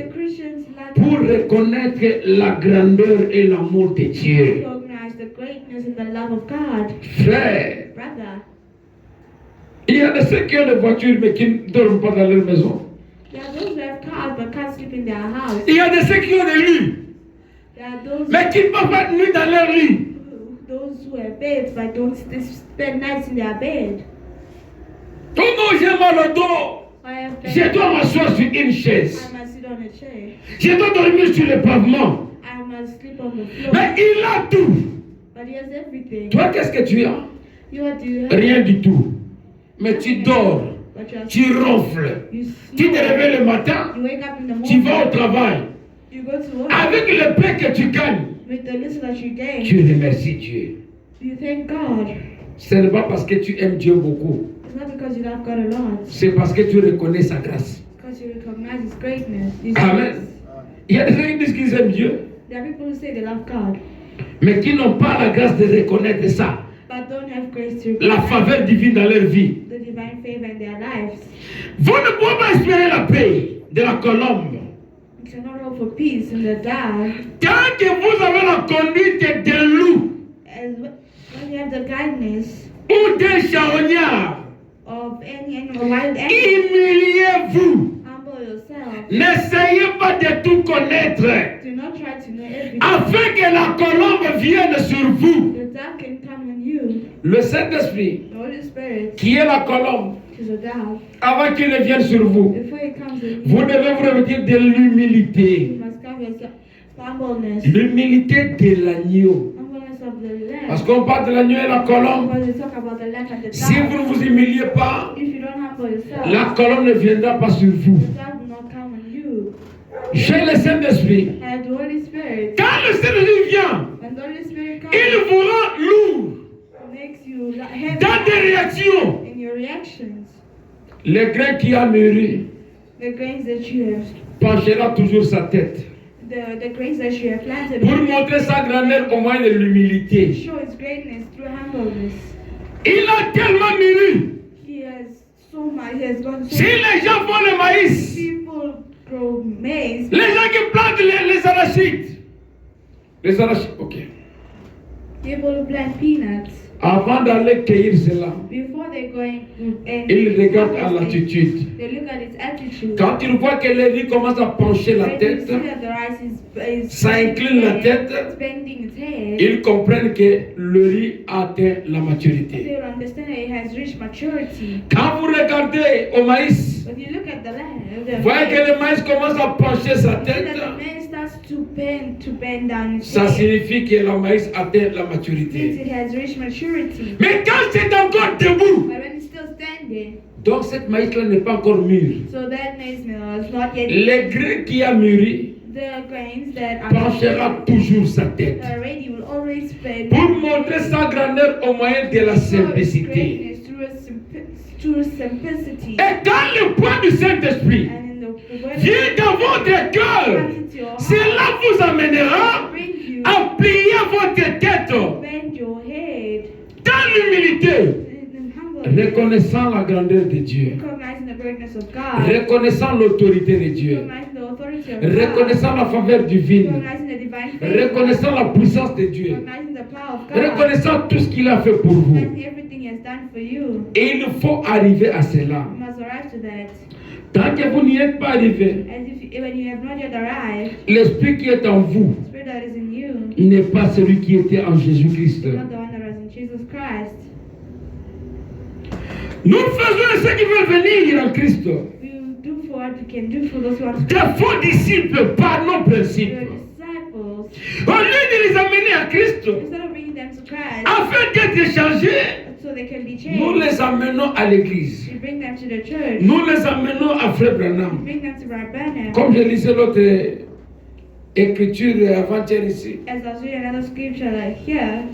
The Christians lack pour reconnaître la grandeur et l'amour de Dieu. recognize the greatness and the love of God. Frère, Brother, il y a de ceux qui ont des voitures mais qui ne dorment pas dans leur maison. there are those who have cars but can't sleep in their house. Il y a de ceux qui ont des lits There are those mais qui ne peuvent pas nuit dans leur lit. who have beds but don't spend nights in their bed. Oh non, j'ai mal au dos. I have Je dois m'asseoir sur une chaise. I must sit on a chair. Je dois dormir sur le pavement. I must sleep on the floor. Mais il a tout. But he has everything. Toi, qu'est-ce que tu as? You what do you have? Rien du tout. Mais tu dors, But you are tu ronfles. you Tu te snore. réveilles le matin, You wake up in the tu morning. vas au travail. You go to work Avec le pain que tu gagnes, with the little that you gain. tu remercies Dieu. You thank God. Ce n'est pas parce que tu aimes Dieu beaucoup. It's not because you love God a lot. C'est parce que tu reconnais sa grâce. It's because you recognize His greatness. His Amen. grace. Il y a des gens qui disent qu'ils aiment Dieu, There are people who say they love God, mais qui n'ont pas la grâce de reconnaître ça. but don't have grace to La recognize faveur divine dans leur vie. the divine favor in their lives. Vous ne pouvez pas espérer la paix de la colombe. You cannot hope for peace in the dark. Tant que vous avez la conduite d'un loup And when you have the kindness ou d'un charognard, of any animal, wild animal, humiliez-vous. humble yourself. N'essayez pas de tout connaître, Do not try to know everything. afin que la colombe vienne sur vous. The dove can come on you. Le Saint-Esprit, The Holy Spirit qui est la colombe, is a dove. avant qu'il ne vienne sur vous, Before it comes on vous you, devez vous revêtir de l'humilité. you must come yourself. Humbleness. L'humilité de l'agneau. Humble the Parce lamb. qu'on parle de l'agneau et la colombe. Because we talk about the lamb and the Si vous dove. ne vous humiliez pas, If you don't humble yourself, la colombe ne viendra pas sur vous. the dove will not come on you. J'ai le Saint-Esprit. And the Holy Spirit, Quand le Saint-Esprit vient, when the Holy Spirit comes, il vous rend lourd it makes you heavy dans des réactions. in your reactions. Le grain qui a mûri The grains that you have, penchera toujours sa tête the grains that you have planted, pour montrer sa grandeur au moyen de l'humilité. show His greatness through humbleness. Il a tellement mûri. He has so much. He has gone so Si les gens font le maïs, People grow maize. les gens qui plantent les arachides, ok. People who plant peanuts. Avant d'aller cueillir cela, Before they're going and ils regardent à harvesting, l'attitude. they look at its attitude. Quand ils voient que le riz commence à pencher la When you tête, see that the rice is ça incline la tête, it's bending its head, ils comprennent que le riz a atteint la they maturité. will understand that it has reached maturity. Quand vous regardez au maïs, When you look at the land, vous voyez que le maïs commence à pencher sa you see tête, that the man starts to bend down its ça head. signifie que le maïs atteint la Means maturité. it has reached maturity. Mais quand c'est encore debout, But when it's still standing, donc cette maïs-là n'est pas encore mûre. so that maize meal is not yet. Le grain qui a mûri The grains that are penchera toujours sa tête ready will always bend. pour montrer sa grandeur au moyen de la Show its simplicité. greatness through simplicity. Et quand le poids du Saint-Esprit And in the word vient dans votre cœur, cela vous amènera bring you à plier votre tête bend your head dans l'humilité, in humble, reconnaissant la grandeur de Dieu, recognizing the greatness of God, reconnaissant l'autorité de Dieu, recognizing the authority of God, reconnaissant la faveur divine, recognizing the divine favor, reconnaissant la puissance de Dieu, recognizing the power of God, reconnaissant tout ce qu'il a fait pour vous. recognizing everything He has done for you. Et il faut arriver à cela. You must arrive to that. Tant que vous n'y êtes pas arrivé, As if when you have not yet arrived, l'esprit qui est en vous the Spirit that is in you n'est pas celui qui était en Jésus-Christ. is not the one that was in Jesus Christ. Nous faisons ceux qui veulent venir en Christ. We will do for what we can do for those who want to Des faux disciples par nos be principes. your disciples. Au lieu de les amener à Christ, Instead of bringing them to Christ, afin d'être changés, so they can be nous changed, les amenons à l'église. we bring them to the church. Nous les amenons à Frère We Branham. bring them to Brother Branham. Comme je lisais l'autre écriture avant-hier ici. As I was reading another scripture here,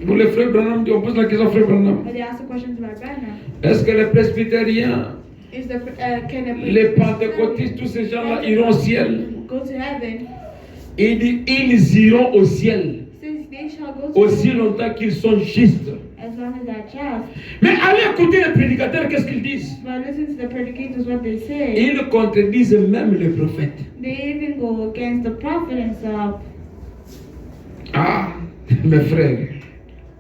Pour les Frères Branham, on pose la question à Frère Branham. they asked a question to Brother Branham. Est-ce que les presbytériens, Is the can the les pentecôtistes, tous ces gens-là iront au ciel? go to heaven? Il dit, ils iront au ciel Since they shall go to aussi heaven longtemps qu'ils sont justes. as long as they're just. Mais allez écouter les prédicateurs, qu'est-ce qu'ils disent? But listen to the predicators what they say. Ils contredisent même les prophètes. They even go against the prophet himself. Ah, mes frères,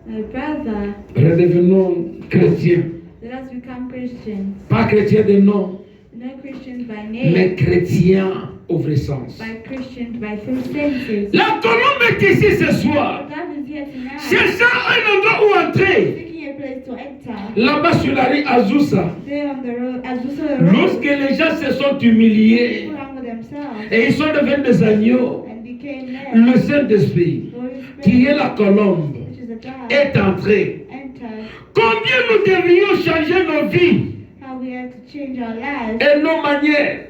My brother, redevenons chrétiens. let us become Christians. Pas chrétiens de nom, No Christians by mais name, chrétiens au vrai sens. by Christians by full senses. La colombe est ici ce soir, God is here tonight, cherchant un endroit où entrer. seeking a place to enter. Là-bas sur la rue Azusa, There on the road, as we saw the road, lorsque les gens se sont humiliés people humble themselves et ils sont devenus des agneaux, and became men. le Saint-Esprit, The Holy qui Spirit, est la colombe, which is the God, est entré. entered. Combien nous devrions changer nos vies How we have to change our lives et nos manières?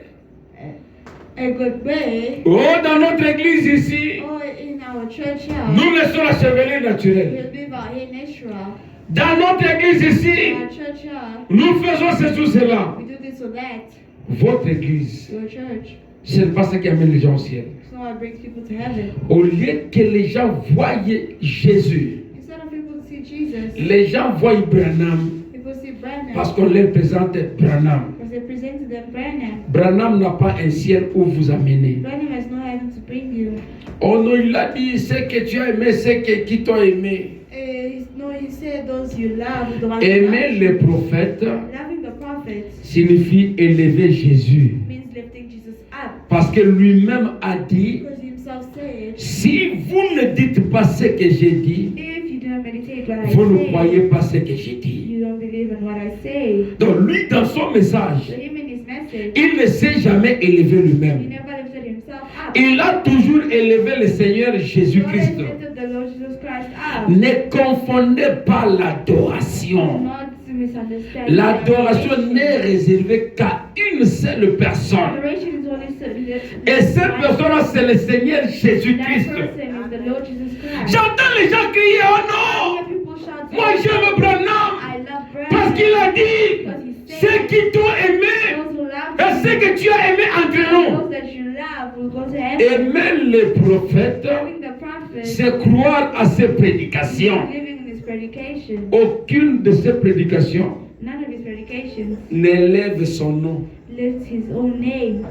a good way. Oh, dans notre église ici, Or in our church here, nous laissons la chevelure naturelle. we'll leave our hair natural. Dans notre église ici, Our church here, nous faisons ceci ou cela. we do this or that. Votre église, Your church, ce n'est pas ça qui amène les gens au ciel. it's not what brings people to heaven. Au lieu que les gens voient Jésus, Instead of people see Jesus, les gens voient Branham people see Branham parce qu'on leur présente Branham. because they present to them Branham. Branham n'a pas un ciel où vous amener. Branham has no heaven to bring you. Oh non, il a dit ce que tu as aimé, ce qui t'ont aimé. He said those you love, the ones you Aimer love. les prophètes Loving the prophets signifie élever Jésus. means lifting Jesus up. Parce que lui-même a dit, Because he himself said, si vous ne dites pas ce que j'ai dit, if you don't meditate what I vous ne say, croyez pas ce que j'ai dit. you don't believe in what I say. Donc lui, dans son So message, him in his message, il ne s'est jamais élevé he lui-même. never lifted himself up. Il a toujours élevé le Seigneur He always Jésus-Christ. lifted the Lord Jesus Christ love. Ne confondez pas l'adoration. Not to misunderstand. L'adoration n'est réservée qu'à une seule personne. Adoration is only Et cette personne-là, c'est le Seigneur that Jésus-Christ. person is the Lord Jesus Christ. J'entends les gens crier, oh I non, hear people shouting, moi j'aime Branham. I love Branham. Parce qu'il a dit, Because he ceux said, qui t'ont aimé, those who love et ceux que tu as aimé entreront. those that you love will go to heaven. Aimer les prophètes, Loving the prophet, c'est croire à ses prédications. living in his predication. Aucune de ces prédications None of his predications n'élève son nom. lifts his own name.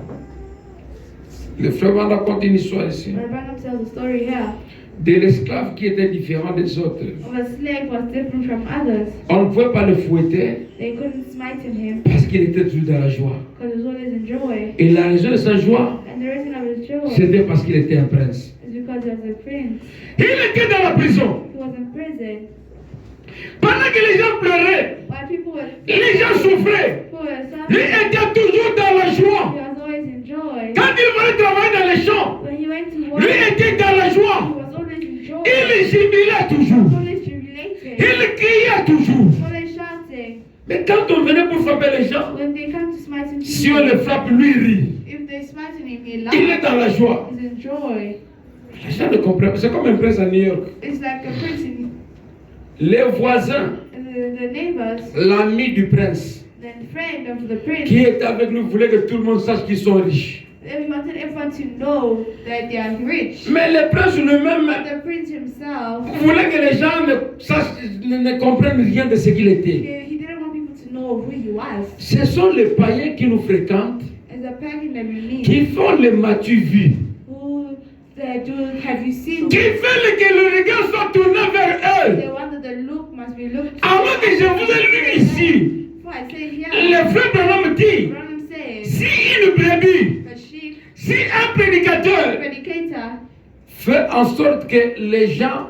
Le frère Vanda compte une histoire ici. But Branham tells a story here De l'esclave qui était différent des autres. of a slave who was different from others. On ne pouvait pas le fouetter They couldn't smite him parce qu'il était toujours dans la joie. because he was always in joy. Et la raison de sa joie, And the reason of his joy c'était parce qu'il était un prince. is because he was a prince. Il était dans la prison. He was in prison. Pendant que les gens pleuraient, While people were les gens souffraient. people were Lui suffering, était toujours dans la he joie. was always in joy. Quand il voulait travailler dans les champs, When he went to work, lui était dans la he joie. was always in joy. Il jubilait He toujours. was always jubilating. Il criait toujours. He was always shouting. Mais quand on venait pour frapper les gens, When they come to smite him, si on le frappe, lui rit. if they smite him, he Il est laughs. dans la joie. He's in joy. Les gens ne comprennent pas. C'est comme un prince à New York. It's like a prince in Les voisins, the neighbors, l'ami du prince, the friend of the prince. qui est avec nous, voulait que tout le monde sache qu'ils sont riches. They wanted everyone to know that they are rich. Mais le prince lui-même But the prince himself, voulait que les gens ne comprennent rien de ce qu'il était. he didn't want people to know who he was. Ce sont les païens qui nous fréquentent, As a pagan that we meet, qui font les m'as-tu-vu, who do have you seen? qui fait que le regard soit tourné vers eux. They want that the look must be looked. Avant que je vous ai lu ici, Before I say here, le frère Branham dit, Branham says, si une brebis, a sheep si un prédicateur predicator fait en sorte que les gens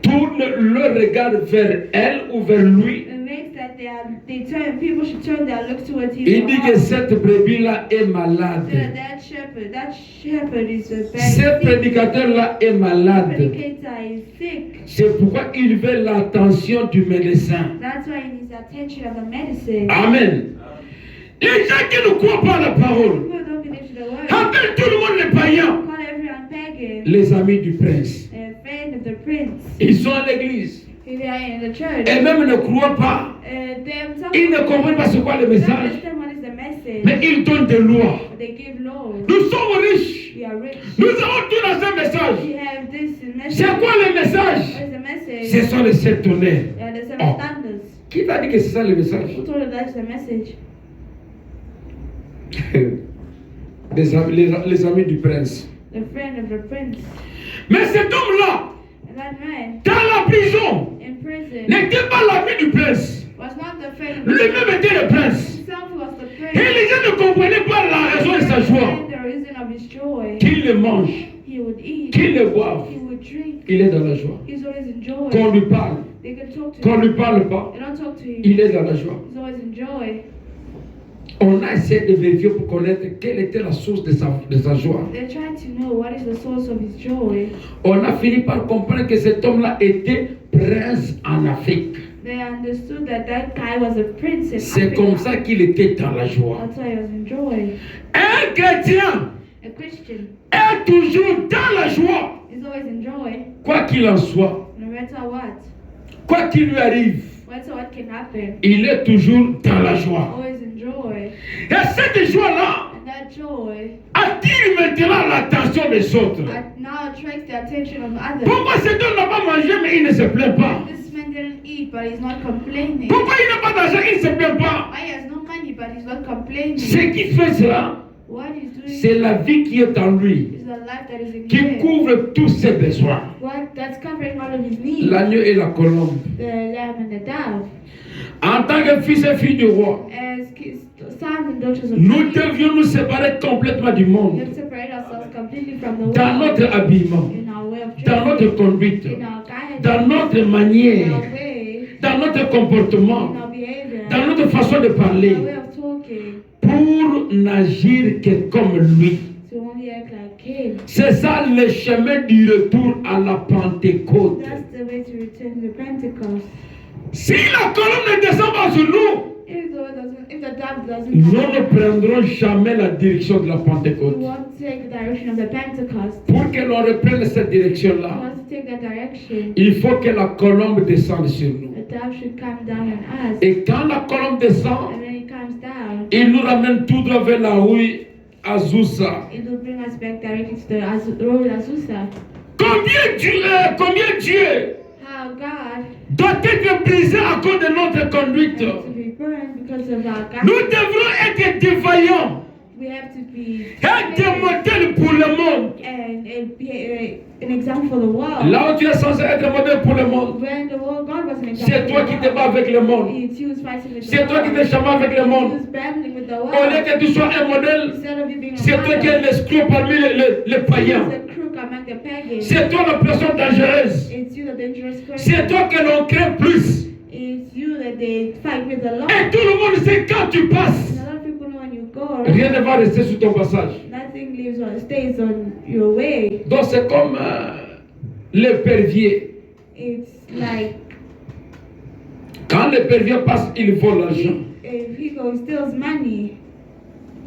tournent leur regard vers elle ou vers lui, makes that people should turn their look towards him. il dit or que her. cette brebis-là est malade. That shepherd is a bad Ce sick. prédicateur-là est malade. Predicator is sick. C'est pourquoi il veut l'attention du médecin. That's why he needs attention of the medicine. Amen. Les gens qui ne croient pas à la parole, People don't believe the word. appellent tout le monde les païens, Call everyone pagan. les amis du prince. A friend of the prince. Ils sont à l'église. They are in the church. Et même ne croient pas. Ils ne comprennent pas ce qu'est le They don't message. understand what is the message. Mais ils donnent des lois. They give laws. Nous sommes riches. We are rich. Nous avons tout dans ce message. We have this message. C'est quoi le message? What is the message? Ce sont les sept tonnerres. Yeah, the seven Oh. thunders. Qui t'a dit que c'est ça le message? Who told you that's the message? Les amis du prince. The friend of the prince. Mais cet homme-là, And that man dans la prison, in prison n'était pas l'ami du prince. was not the friend of the Lui-même était le prince. himself was the Et prince. les gens ne comprenaient pas la raison de sa joie. And the reason of his joy. Qu'il le mange, He would eat. qu'il le boive, He would drink. il est dans la joie. He's always in joy. Qu'on lui parle, They can talk to qu'on him. lui parle pas, They don't talk to him. il est dans la joie. He's always in joy. On a essayé de vérifier pour connaître quelle était la source de sa joie. They're trying to know what is the source of his joy. On a fini par comprendre que cet homme-là était prince en Afrique. They understood that that guy was a prince in C'est Africa. comme ça qu'il était dans la joie. That's why he was in joy. Un chrétien A Christian est toujours dans la joie, is always in joy, quoi qu'il en soit, no matter what. quoi qu'il lui arrive, No matter what can happen. il est toujours dans la joie. Always in joy. Et cette joie-là And that joy attire maintenant l'attention des autres. now attracts the attention of others. Pourquoi cet homme n'a pas mangé mais il ne se plaint pas? This man didn't eat, but he's not complaining. Pourquoi il n'a pas d'argent, il ne se plaint pas? Why he has no money, but he's not complaining. Ce qui fait cela, What he's doing c'est la vie qui est en lui, is the life that is in qui him. couvre tous ses besoins. That's covering all of his needs. L'agneau et la colombe. The lamb and the dove. En tant que fils et filles du roi, As sons and daughters of nous God, devions nous séparer complètement du we monde, have to separate ourselves completely from the dans world. notre habillement, In our way of dans dressing, notre conduite, in our guidance, dans notre in manière, our way, dans notre in comportement, our behavior, dans notre façon de in parler, our way of talking, pour n'agir que comme lui. to only act like came. C'est ça le chemin du retour à la Pentecôte. That's the way to return to Pentecost. Si la colonne ne descend pas sur nous, If the dove doesn't nous come, ne prendrons jamais la direction de la we Pentecôte. won't take the direction of the Pentecost. Pour que l'on reprenne cette We direction-là, want to take that direction. il faut que la colombe descende sur nous. The dove should come down on us. Et quand la colombe descend, And when it comes down, il nous ramène tout droit vers la rue Azusa. it will bring us back directly to the road Azusa. Combien Dieu How God doit être brisé à cause de notre conduite. has to be burned because of our God. Nous devrons être défaillants We have to be et des modèles pour le monde. and be an example for the world. Là où tu es censé être modèle pour le monde, When the world God was an example, c'est toi qui te bats avec le monde. It's you who's fighting with the C'est toi qui world. te chamailles avec le monde. Who's battling with the Au lieu world. que tu sois un modèle, Instead of you being a c'est toi qui es model, l'escroc parmi les païens. it's a crook among the pagans. C'est toi la personne dangereuse. It's you the dangerous person. C'est toi que l'on craint plus. It's you that they fight with the Lord. Et tout le monde sait quand tu passes. And a lot of people know when you go, Rien ne va rester sur ton passage. nothing lives or stays on your way. Donc c'est comme l'épervier. It's like Quand l'épervier passe, il vole l'argent. if he goes, steals money.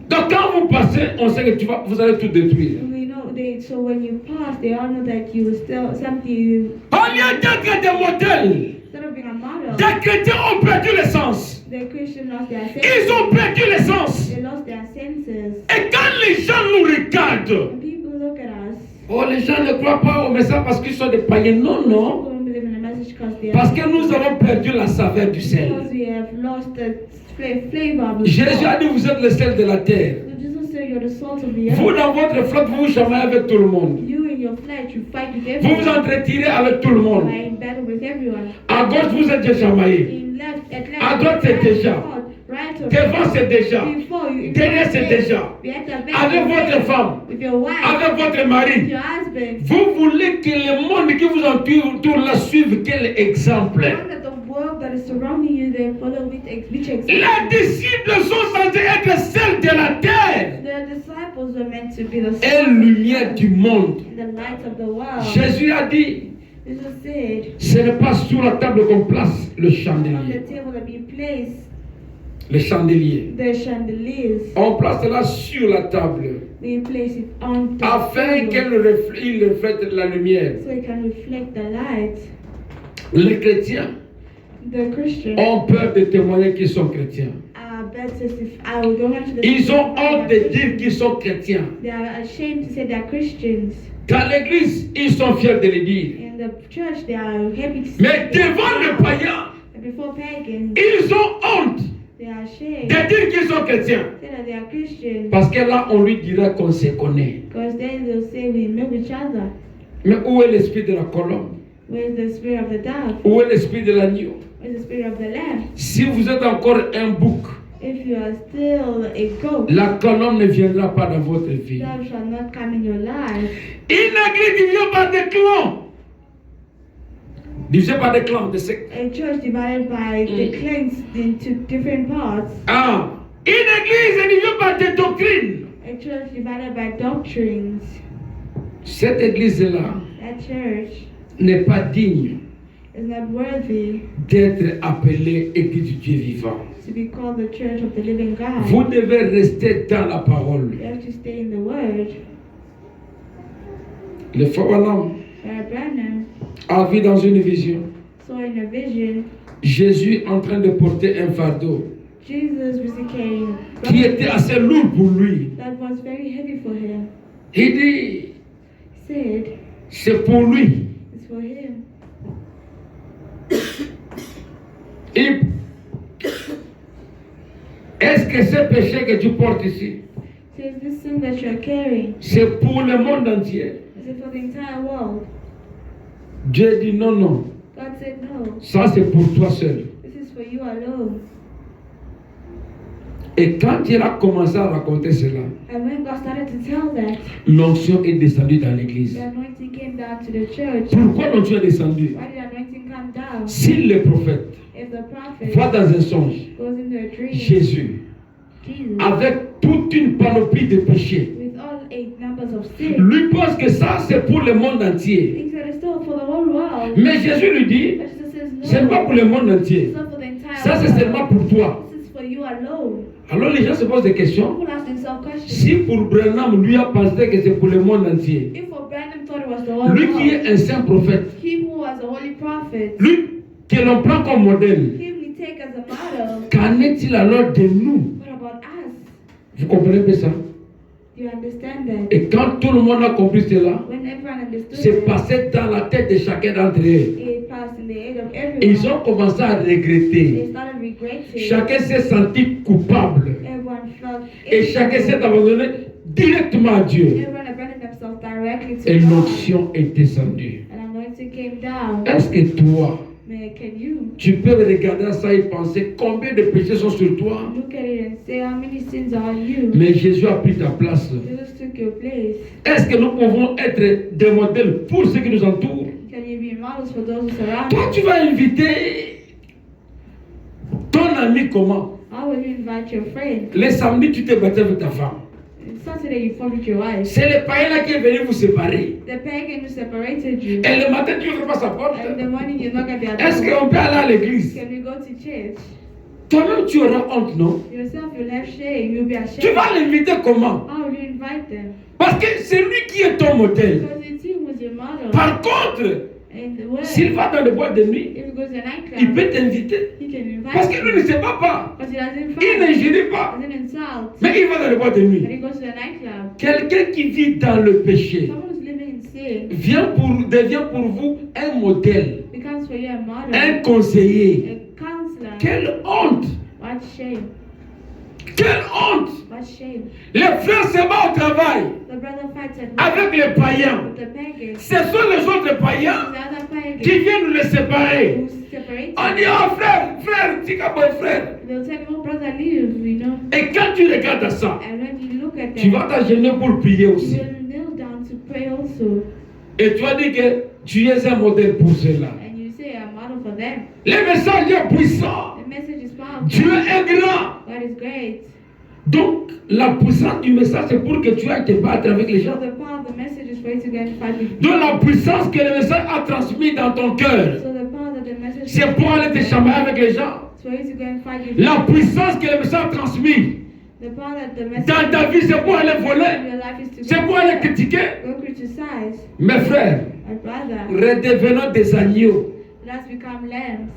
Donc quand vous passez, on sait que vous allez tout détruire. We know so when you pass, they all know that you will steal something. Au lieu d'être des modèles, Instead of being a model, des chrétiens ont perdu l'essence. the Christian lost their Ils senses. ont perdu l'essence. They lost their senses. Et quand les gens nous regardent, When people look at us, oh, les gens ne croient pas au message parce qu'ils sont des païens. Non, people non. don't believe in the message because they Parce are. que nous avons perdu la saveur du sel. Because we have lost the flavor of the Jésus salt. a dit, vous êtes le sel de la terre. So Jesus said you're the salt of the Vous, earth. dans votre flotte, vous vous chamaillez avec tout le monde. You in your flesh, you fight with Vous vous everyone. entretirez avec tout le You monde. are in battle with everyone. À gauche, vous êtes déjà chamaillé. In left, at left, À droite, c'est right, déjà. front, right or Devant, c'est déjà. before you, in Derrière, front, c'est back, déjà. behind the back, Avec votre femme, with your wife, avec votre with mari. your husband. Vous voulez que le monde qui vous entoure la suive. Quel exemple? You want that the world that is surrounding you, they follow which example? Les disciples sont censés être celles de la terre The disciples were meant to be the et salt lumière du monde. and the light of the world. Jésus a dit, Jesus said, ce n'est pas sur la table qu'on place le on the chandelier. table that we place Le chandelier. the chandeliers, On place cela sur la table we place it on the afin table qu'il reflète la lumière. so it can reflect the light. Les chrétiens The Christians ont peur de témoigner qu'ils sont chrétiens. are better if I would go to the Ils ont honte de dire qu'ils sont chrétiens. They are ashamed to say they are Christians. Dans l'église, ils sont fiers de le dire. In the church, they are happy to say Mais they are devant le païen, And before pagans, ils ont honte they are ashamed de dire qu'ils sont chrétiens. to say that they are Christians. Parce que là, on lui dira qu'on se connaît. Because then they'll say we know each other. Mais où est l'esprit de la colombe? Where's the spirit of the dove? Où est l'esprit de l'agneau? Where's the spirit of the lamb? Si vous êtes encore un bouc, If you are still a goat, la colombe ne viendra pas dans votre vie. dove shall not come in your life. Une église divisée par des clans. Divisée par des clans, des sectes. A church divided by the clans into different parts. Ah, une église est divisée par des doctrines. A church divided by doctrines. Cette église-là That church n'est pas digne is not worthy d'être appelée église du Dieu vivant. to be called the church of the living God. Vous devez rester dans la parole. You have to stay in the word. Le frère Branham Brother Branham a vu dans une vision saw in a vision Jésus en train de porter un fardeau Jesus was carrying qui était assez lourd pour lui. that was very heavy for him. Il dit, He said, c'est pour lui. it's for him. Et est-ce que ce péché que tu portes ici, He says, this sin that you're carrying, c'est pour le monde entier? is it for the entire world? Dieu dit non, non. God said, no, Ça c'est pour toi seul. this is for you alone. Et quand il a commencé à raconter cela, And when God started to tell that, l'onction est descendue dans l'église. the anointing came down to the church. Pourquoi l'onction est descendue? Why did anointing come down? Si le prophète If the prophet voit dans un songe goes into a dream, Jésus Jesus, avec toute une panoplie de péchés, with all 8 numbers of sick. Lui pense que ça, c'est pour le monde entier. Thinks that it's still for the whole world. Mais Jésus lui dit, But Jesus says no. c'est pas pour le monde entier. It's not for the entire Ça, c'est world. seulement pour toi. This is for you alone. Alors les gens se posent des questions. People ask themselves questions. Si pour Branham, lui a pensé que c'est pour le monde entier, If for Branham thought it was the whole lui qui world, est un saint prophète, him who was a holy prophet, lui que l'on prend comme modèle, him we take as a model. qu'en est-il alors de nous? What about us? Vous comprenez bien ça? Do you understand that? Et quand tout le monde a compris cela, When everyone understood c'est it, passé dans la tête de chacun d'entre eux. it passed in the head of everyone. Et ils ont commencé à regretter. They started regretting. Chacun s'est senti coupable. Everyone felt Et chacun s'est abandonné directement à Dieu. Everyone abandoned themselves directly to Et God. l'onction est descendue. An anointing came down. Est-ce que toi, Man, can you tu peux regarder ça et penser combien de péchés sont sur toi? look at it and say how many sins are on you? Mais Jésus a pris ta place. Jesus took your place. Est-ce que nous pouvons être des modèles pour ceux qui nous entourent? Can you be models for those who surround Toi, you? tu vas inviter ton ami comment? How will you invite your friend? Le samedi, tu t'es battu avec ta femme. Saturday you fought with your wife. C'est le païen là qui est venu vous séparer. The pagan who separated you. Et le matin, tu n'ouvres pas sa porte. And in the morning you knock at their Est-ce door. qu'on peut aller à l'église? Can we go to church? Toi-même, tu auras honte, non? Yourself you'll have shame. You'll be ashamed. Tu vas l'inviter comment? How will you invite them? Parce que c'est lui qui est ton modèle. Because it's him who's your model. Par contre, And the word, s'il va dans le boîte de nuit, if he goes to a il nightclub, peut t'inviter. he can invite Parce que lui ne you. se bat pas. Because he doesn't Il fight. n'ingénie pas. Doesn't insult. Mais il va dans le boîte de But nuit. he goes to a nightclub. Quelqu'un qui vit dans le péché Someone who's living in sin devient pour vous un modèle, becomes for you a model, un conseiller. a counselor. Quelle honte! What shame? Quelle honte! What shame? Les frères se battent au travail The brother fights at work avec les païens. with the pagans. Ce sont les autres païens The other pagans qui viennent nous les séparer. who separate. On dit, oh frère, tu es mon frère. They'll tell you, oh brother, leave, you know. Et quand tu regardes ça, And when you look at tu them, vas t'agenouiller pour prier you aussi. will kneel down to pray also. Et tu vas dire que tu es un modèle pour cela. And you say, I'm model for them. Le message est puissant. The message is powerful. Dieu est grand. God is great. Donc, la puissance du message, c'est pour que tu ailles te battre avec les So gens. the power of the message is for you to get in fight with Donc, la puissance que le message a transmise dans ton cœur, So the power that the message c'est pour aller te chamailler avec les gens. is for you to go and fight with La puissance que le message a transmise The power that the message dans ta vie, c'est pour aller in voler, your life is to c'est pour aller critiquer. go criticize. Mes frères, My brother, redevenons des agneaux. let's become lambs.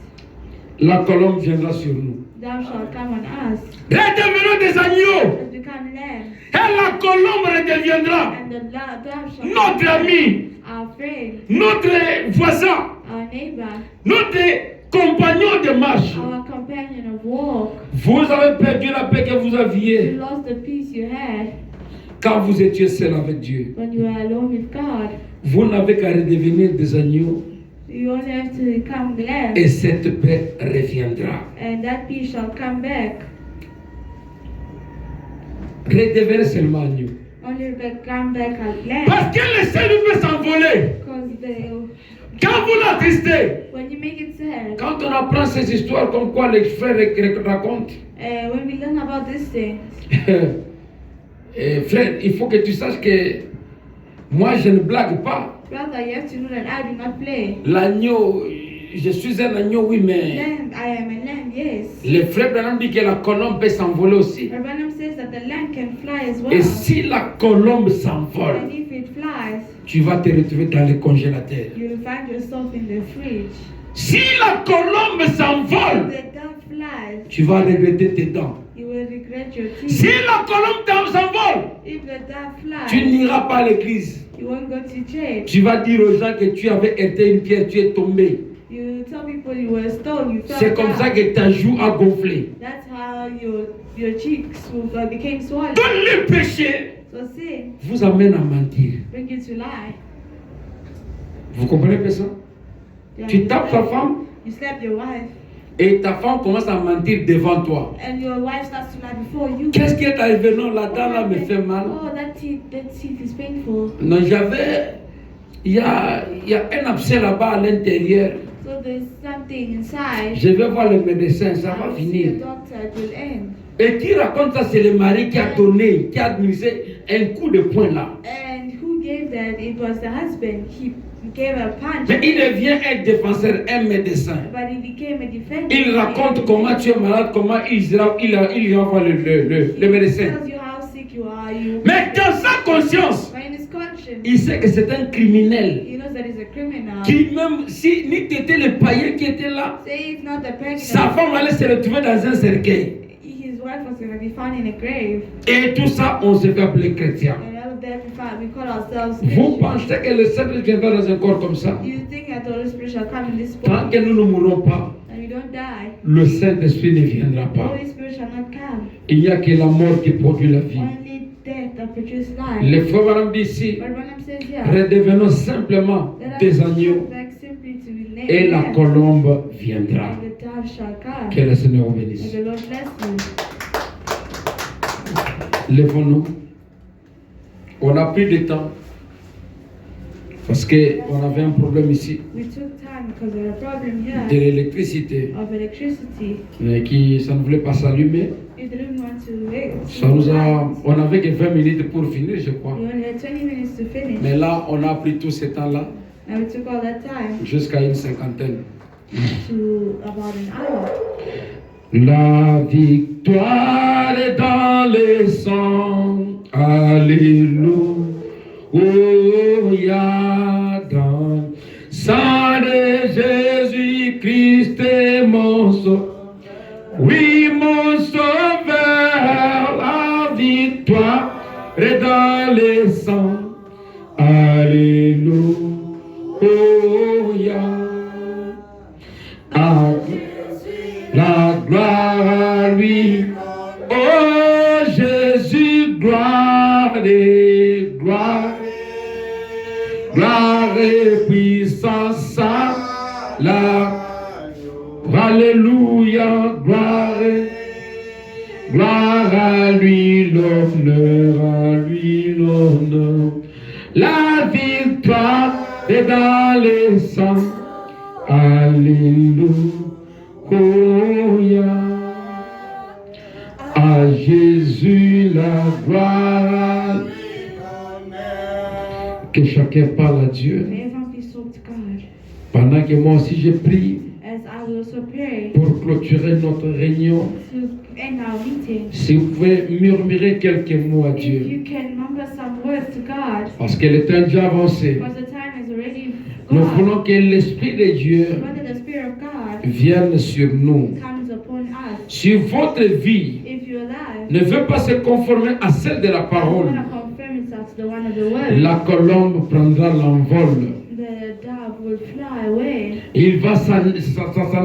La colombe viendra sur nous. Thou shalt come on us. Redevenons des agneaux. Let's become lambs. Et la colombe redeviendra And the thou shalt notre ami, our friend, notre voisin, our neighbor, notre compagnon de marche. our companion of walk. Vous avez perdu la paix que vous You aviez lost the peace you had quand vous étiez seul avec Dieu. when you were alone with God. Vous n'avez qu'à redevenir des agneaux You only have to become lambs, et cette paix reviendra. and that peace shall come back. Redevenez seulement agneau. Only become back as lambs. Parce que le ciel peut s'envoler. Because Quand vous l'attristez, when you make it sad, quand on apprend ces histoires comme quoi les frères racontent, when we learn about these things, frère, il faut que tu saches que moi je ne blague pas. brother, you have to know that I do not play. L'agneau, je suis un agneau, oui, mais Lamb, I am a lamb, yes. le frère Branham dit que la colombe peut s'envoler aussi. But Branham says that the lamb can fly as well. Et si la colombe s'envole, And if it flies, tu vas te retrouver dans le congélateur. you'll find yourself in the fridge. Si la colombe If s'envole, the dove flies, tu vas regretter tes dents. you will regret your Si teeth. la colombe s'envole, If the dove tu flies, n'iras pas à l'église. you won't go to church. Tu vas dire aux gens que tu avais été une pierre, tu es tombé. You tell people you were stoned, you fell C'est comme ça down. que ta joue a gonflé. That's how your cheeks became swollen. Donc le péché So sin vous amène à mentir. bring you to lie. Vous comprenez bien ça? You Tu tapes ta understand? femme You slapped your wife, et ta femme commence à mentir devant toi. and your wife starts to lie before you. Qu'est-ce qui est arrivé? Non, la dent là me fait mal. Oh, that teeth is painful. Non, il y a un abcès là-bas à l'intérieur. So there's something inside. Je vais voir le médecin, ça va I will see finir. the doctor, it will end. Et qui raconte ça, c'est le mari qui a donné, qui a administré un coup de poing là. And who that it was the husband. He gave a punch. Mais il devient un défenseur, un médecin. But he became a defender. Il raconte comment tu es malade, comment il envoie le médecin. He tells you how sick you are. Mais dans sa conscience, But in his conscience, il sait que c'est un criminel. he knows that he's a criminal. Qui même si ni t'étais le païen qui était là, Say if not the pagan, sa femme allait se retrouver dans un cercueil. his wife was going to be found in a grave. Et tout ça, on se fait appeler chrétien. And all of that, we call ourselves Vous Christians. pensez que le Saint-Esprit viendra dans un corps comme ça? You think that the Holy Spirit shall come in this Tant body que nous ne mourrons pas, and we don't die? le Saint-Esprit ne viendra The pas. Holy Spirit shall not come. Il n'y a que la mort qui produit la vie. Only death that produces life. Les frères Branham dit ici, But Branham says here, redevenons simplement let us des come agneaux back simply to be et la named, colombe viendra. and the dove shall come. Que le Seigneur vous May bénisse. the Lord bless you. Lèvons-nous. On a pris du temps parce qu'on avait un problème ici We took time because there was a problem de here l'électricité of electricity. mais ça ne voulait pas s'allumer. It didn't want to wait. On avait que 20 minutes pour finir, je crois. We only had 20 minutes to finish. Mais là, on a pris tout ce temps-là And we took all that time jusqu'à une cinquantaine. to about an hour. La victoire est dans les sangs. Alléluia. Dans le sang de Jésus-Christ est mon sauveur. Oui, mon sauveur. La victoire est dans les sangs. Alléluia. La gloire à lui. Oh Jésus, gloire et gloire. Gloire et puissance à la. Alléluia, gloire à lui l'honneur, à lui l'honneur. La victoire est dans les sangs. Alléluia. À Jésus la gloire. Que chacun parle à Dieu. May everyone be sold to God. Pendant que moi aussi je prie As I will also pray pour clôturer notre réunion. to end our meeting. Si vous pouvez murmurer quelques mots à If Dieu. you can mumble some words to God, Parce que le temps est déjà avancé. because the time is already Nous gone. voulons que l'Esprit de Dieu Whether the Spirit of God vienne sur nous. comes upon us. Si votre vie If your life ne veut pas se conformer à celle de la doesn't parole, want to confirm itself to the one of the word, la colombe prendra l'envol. the dove will fly away. Il va s'en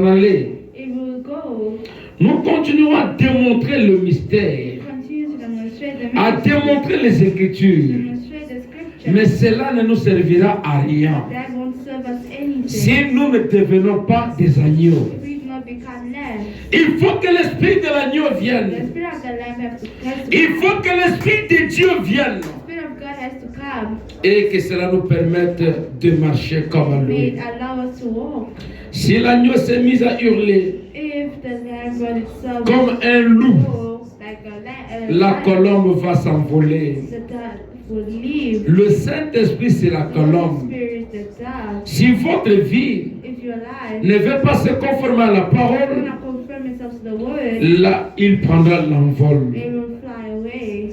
aller. It will go. Nous continuons à démontrer le mystère, Continue to demonstrate the à mystery, démontrer les Écritures. demonstrate the scripture. Mais cela ne nous servira à rien That won't serve us anything. si nous ne devenons pas des agneaux. If we do not become lambs. Il faut que l'Esprit de l'agneau The vienne. Spirit of the Lamb has to Il faut que l'Esprit de Dieu vienne. The Spirit of God has to come. Et que cela nous permette de marcher comme à May lui. it allow us to walk. Si l'agneau s'est mis à hurler If the lamb brought itself comme un loup, like a la lion, colombe va s'envoler. the dove will leave. Le Saint-Esprit, c'est la The Holy colombe. Spirit is the dove. Si votre vie If your life ne veut pas se conformer à la does parole, not confirm itself to the word, là, il prendra l'envol. it will fly away.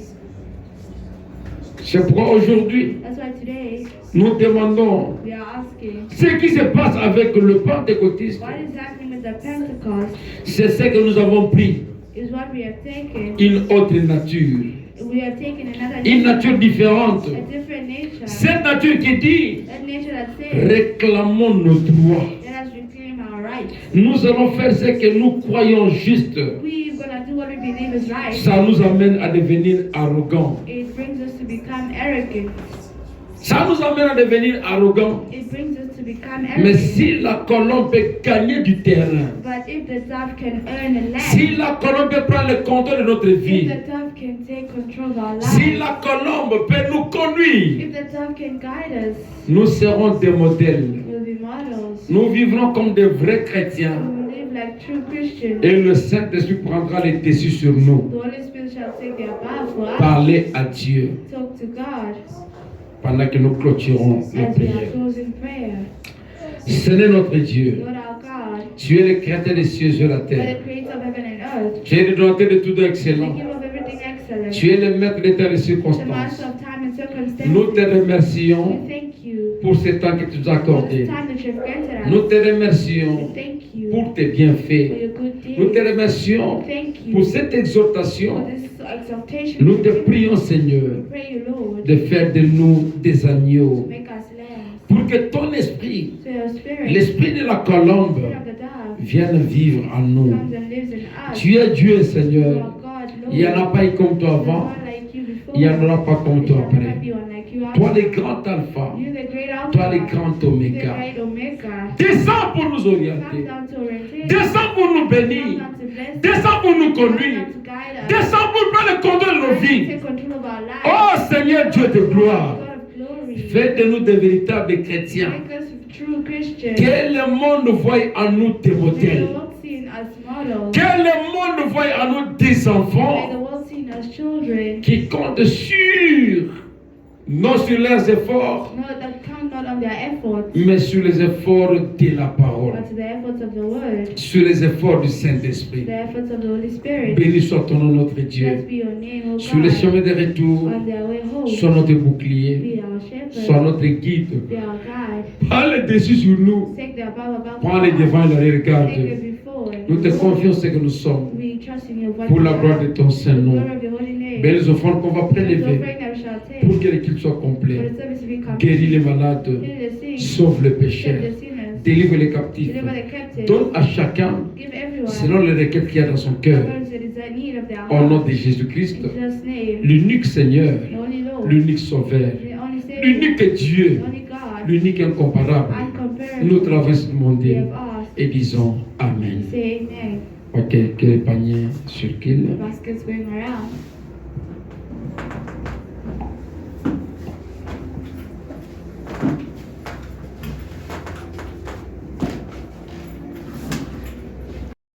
C'est pourquoi aujourd'hui, That's why today nous demandons we are asking, ce qui se passe avec le pentecôtiste. what is happening with the Pentecost C'est ce que nous avons pris, is what we have taken. une autre nature, We have taken another une nature différente. a different nature. Cette nature qui dit, That nature that says, réclamons nos droits. let us reclaim our rights. Nous allons faire ce que nous croyons juste. We're gonna do what we believe is right. Ça nous amène à devenir arrogants. It brings us to become arrogant. Ça nous amène à devenir arrogants. It brings us to become Mais arrogant. si la colombe peut gagner du terrain, But if the dove can earn a land, si la colombe peut prendre le contrôle de notre if vie, the dove can take control of our si lives, la colombe peut nous conduire, if the dove can guide us, nous serons des modèles. we'll be models. Nous vivrons comme des vrais chrétiens. We will live like true Christians. Et le Saint-Esprit prendra les dessus sur nous. The Holy Spirit shall take their power for us. Parler à Dieu. Talk to God. pendant que nous clôturons la as we prière. are closing prayer. Seigneur notre Dieu, Lord our God, tu es le créateur des cieux et de la you are terre. the creator of heaven and earth, Tu es le donateur de tout the excellent. giver of everything excellent, Tu es le maître des temps et des the circonstances. master of time and circumstances. Nous te remercions We thank you pour ce temps que tu nous as for this accordé. time that you have granted Nous us. te We remercions thank you pour tes for bienfaits. your good Nous te deeds. remercions Thank you pour cette for exhortation. this exaltation. Nous te prions, Seigneur, We pray you, Lord, de faire de nous des agneaux. make us lambs. Pour que ton esprit, So your spirit, l'esprit de la colombe, spirit of the dove, vienne vivre en nous. comes and lives in us. Tu es Dieu, You Seigneur. are God, Lord. Il n'y en a pas eu comme toi There's avant. one like you before. Il n'y en aura pas comme There toi shall never après. be one like you Toi, after. le grand alpha. You're the great Alpha. Toi, le grand The oméga. great Omega. Descends pour nous Come orienter. down to orientate. Descends pour nous Come bénir. down to bless. Descends pour nous Come conduire. down to guide us. Descends pour prendre le contrôle de nos vies. Take control of our lives. Oh Seigneur Dieu de gloire, God of glory. fais de nous de véritables chrétiens. Make us true Christians. Que le monde voie en nous des May the modèles. world see in us models. Que le monde voie en nous des May the enfants world see in us children. qui comptent non sur leurs efforts, No, that count not on their efforts, mais sur les efforts de la parole, but to the efforts of the Word, sur les efforts du Saint-Esprit. the efforts of the Holy Spirit. Béni soit ton nom, notre Dieu. Blessed be your name, O Sur le God. chemin de retour, On their way home, sois notre bouclier, be our shepherd, sois notre guide. be our guide. Parle dessus sur nous. Take their power back. Prends les devants et les Take regarde. it before. Nous te confions ce que nous sommes We trust in your voice. pour la gloire de ton For the Saint-Nom. glory of your holy name. Belles offrandes qu'on va For the prélever offering that we shall take. pour que le culte soit For complet. the service to be complete. Guéris les malades, Heal the sick. sauve les Save pécheurs, the sinners. délivre les captifs. Deliver the captives. Donne à chacun Give everyone. selon les requêtes qu'il y a dans son cœur. according to the need of their Au heart. nom de Jésus-Christ, In Jesus' name. l'unique Seigneur, The only Lord. l'unique Sauveur, The only Savior. l'unique Dieu, The only God. l'unique incomparable. Uncomparable. Nous traversons le monde We have asked. et disons Amen. Say amen. Ok, que les paniers circulent. The basket's going around.